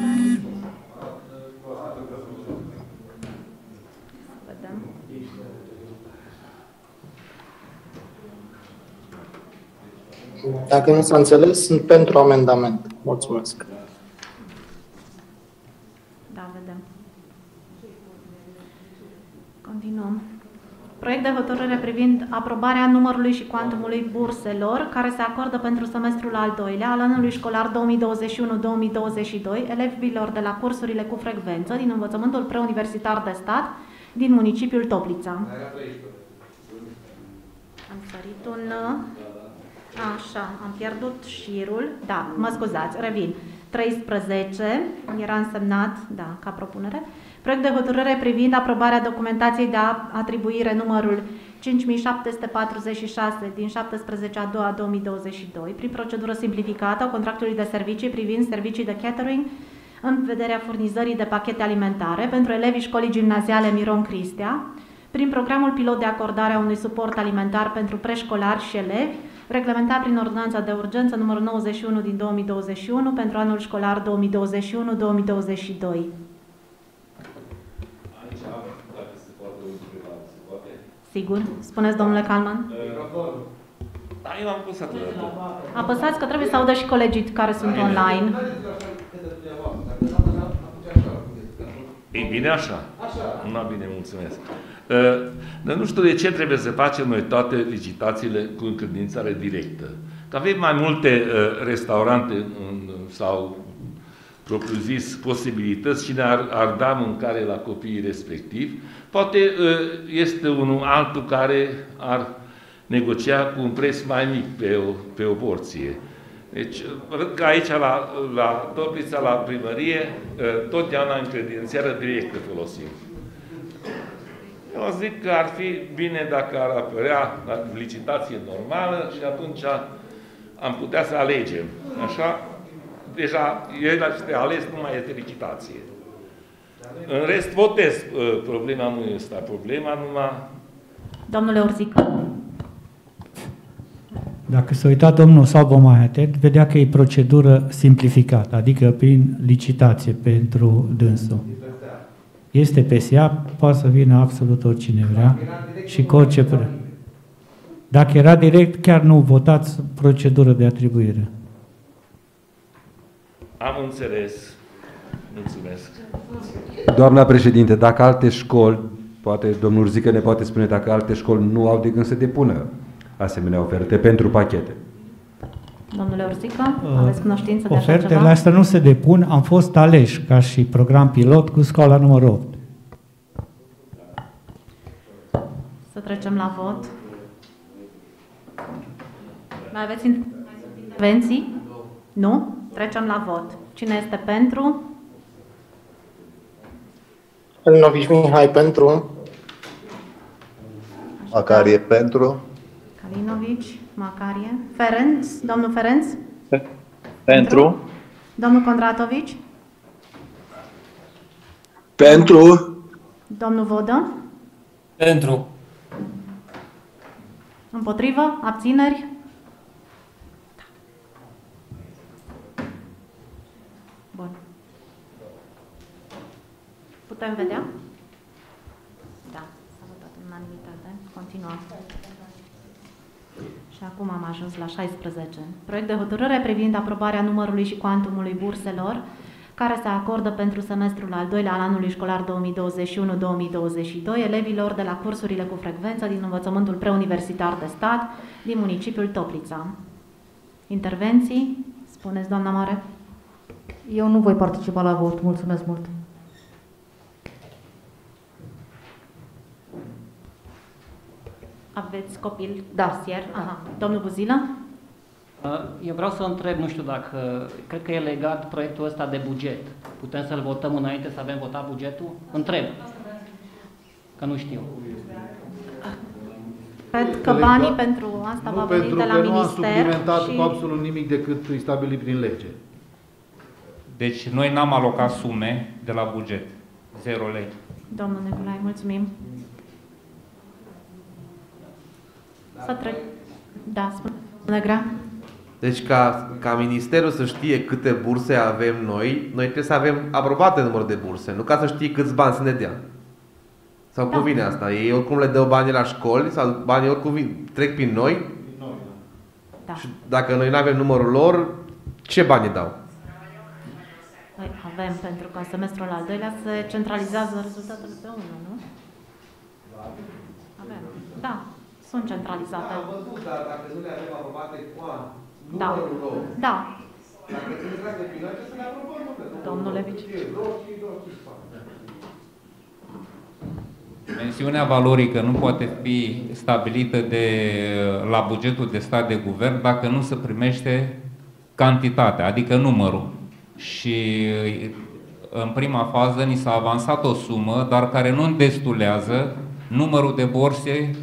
Vedem. Dacă nu s-a înțeles, sunt pentru amendament. Mulțumesc. Da, vedem. Continuăm. Proiect de hotărâre privind aprobarea numărului și cuantumului burselor care se acordă pentru semestrul al doilea al anului școlar 2021-2022 elevilor de la cursurile cu frecvență din învățământul preuniversitar de stat din municipiul Toplița. Am sărit un... Așa, am pierdut șirul. Da, mă scuzați, revin. 13, era însemnat, da, ca propunere. Proiect de hotărâre privind aprobarea documentației de atribuire numărul 5746 din 17/2/2022 prin procedură simplificată a contractului de servicii privind servicii de catering în vederea furnizării de pachete alimentare pentru elevii școlii gimnaziale Miron Cristea, prin programul pilot de acordare a unui suport alimentar pentru preșcolari și elevi, reglementat prin ordonanța de urgență numărul 91 din 2021 pentru anul școlar 2021-2022. Sigur? Spuneți, domnule Kalman? Da, eu am pus atât. Apăsați că trebuie să audă și colegii care sunt online. E bine așa? Nu, bine, mulțumesc. Dar nu știu de ce trebuie să facem noi toate licitațiile cu încredințare directă. Că avem mai multe restaurante sau, propriu zis, posibilități cine ar da mâncare la copiii respectivi. Poate este unul altul care ar negocia cu un preț mai mic pe o porție. Deci, văd că aici, la Toplița, la primărie, totdeauna încredințare directă folosim. Eu zic că ar fi bine dacă ar apărea la licitație normală și atunci am putea să alegem. Așa, deja el este ales, nu mai este licitație. În rest, votez. Problema nu este problema, numai... Domnule Orzică. Dacă se uita domnul Sabo mai atent, vedea că e procedură simplificată, adică prin licitație pentru dânsul. Este PSA, poate să vină absolut oricine vrea și cu orice preț. Dacă era direct, chiar nu votați procedură de atribuire. Am înțeles. Mulțumesc. Doamna președinte, dacă alte școli, poate domnul Zică ne poate spune dacă alte școli nu au de gând să depună asemenea oferte pentru pachete. Domnule Orzică, aveți cunoștință de așa ceva? Ofertele astea nu se depun, am fost aleși ca și program pilot cu școala numărul 8. Să trecem la vot. Mai aveți intervenții? Nu? Trecem la vot. Cine este pentru? Kalinovic Mihai pentru. Macarie pentru. Kalinovic, Macarie. Ferenc, domnul Ferenc? Pentru. Domnul Condratovic? Pentru. Domnul Vodă? Pentru. Împotrivă? Abțineri? Bun. Putem vedea? Da, s-a votat în unanimitate. Continuăm. Și acum am ajuns la 16. Proiect de hotărâre privind aprobarea numărului și cuantumului burselor care se acordă pentru semestrul al doilea al anului școlar 2021-2022 elevilor de la cursurile cu frecvență din învățământul preuniversitar de stat din municipiul Toplița. Intervenții? Spuneți, doamna Mare. Eu nu voi participa la vot. Mulțumesc mult. Aveți copil? Da. Aha. Domnul Buzilă? Eu vreau să întreb, nu știu dacă, cred că e legat proiectul ăsta de buget. Putem să-l votăm înainte să avem votat bugetul? Întreb. Că nu știu. Cred că banii pentru asta va veni de la pentru că nu am minister. suplimentat cu absolut nimic decât îi stabilit prin lege. Deci noi n-am alocat sume de la buget. 0 lei. Domnul Nicolae, mulțumim. Să trec. Da, spune Grea. Deci ca ministerul să știe câte burse avem noi trebuie să avem aprobate numărul de burse, nu ca să știe câți bani să ne dea. Sau cum vine asta? Ei oricum le dă banii la școli sau banii oricum trec prin noi? Da. Și dacă noi nu avem numărul lor, ce bani dau? Păi avem, pentru că în semestrul al doilea se centralizează rezultatele pe unul, nu? Avem. Da, sunt centralizate. Am văzut, dar dacă nu le avem aprobate cu numărul lor. Da. Dacă se trag de prin noi, să le aprobăm, Domnule Vice. Mențiunea valorică nu poate fi stabilită la bugetul de stat de guvern dacă nu se primește cantitatea, adică numărul. Și în prima fază ni s-a avansat o sumă, dar care nu îndestulează numărul de borse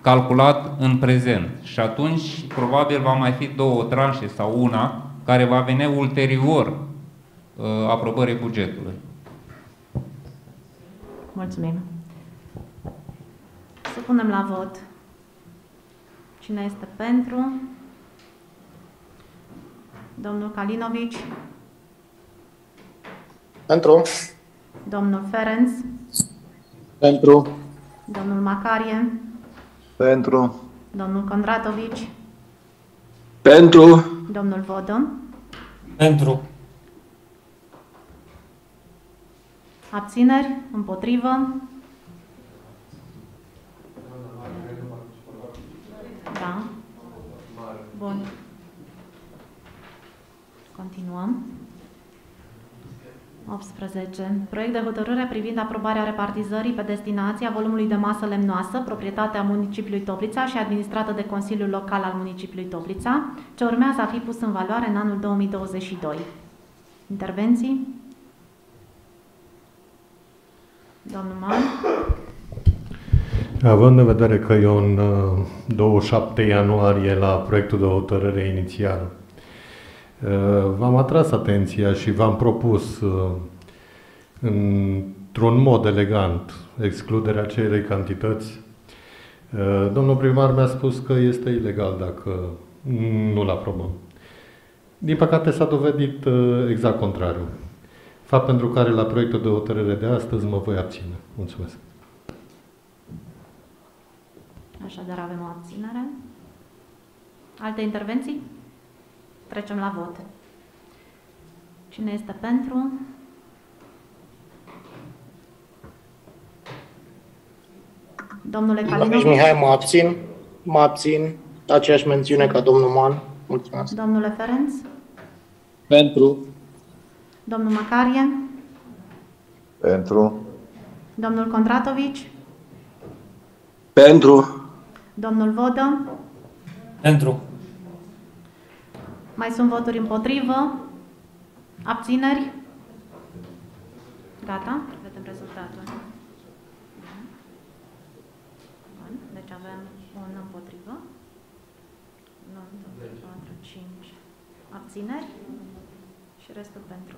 calculat în prezent. Și atunci probabil va mai fi 2 tranșe sau una care va veni ulterior aprobării bugetului. Mulțumim. Să punem la vot. Cine este pentru? Domnul Kalinovici. Pentru. Domnul Ferenc. Pentru. Domnul Macarie. Pentru. Domnul Condratovici. Pentru. Domnul Vodă. Pentru. Abțineri? Împotrivă? Da. Bun. Continuăm. 18. Proiect de hotărâre privind aprobarea repartizării pe destinații a volumului de masă lemnoasă, proprietatea municipiului Toplița și administrată de Consiliul Local al municipiului Toplița, ce urmează a fi pus în valoare în anul 2022. Intervenții? Domnul Man. Având în vedere că eu în 27 ianuarie la proiectul de hotărâre inițial v-am atras atenția și v-am propus într-un mod elegant excluderea acelei cantități, domnul primar mi-a spus că este ilegal dacă nu-l aprobăm. Din păcate s-a dovedit exact contrariul. Fapt pentru care la proiectul de hotărâre de astăzi mă voi abține. Mulțumesc. Așadar avem o abținere. Alte intervenții? Trecem la vot. Cine este pentru? Domnule Kalinovici. Mihai, mă abțin, aceeași mențiune ca domnul Man. Mulțumesc. Domnule Ferenc. Pentru. Domnul Macarie. Pentru. Domnul Condratovici. Pentru. Domnul Vodă. Pentru. Mai sunt voturi împotrivă? Abțineri? Gata? Vedem rezultatul. Bun. Deci avem un împotrivă. 1, 2, 4, 5 abțineri și restul pentru.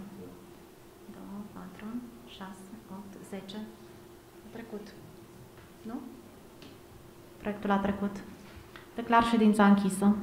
2, 4, 6, 8, 10. A trecut. Nu? Proiectul a trecut. Declar ședința închisă.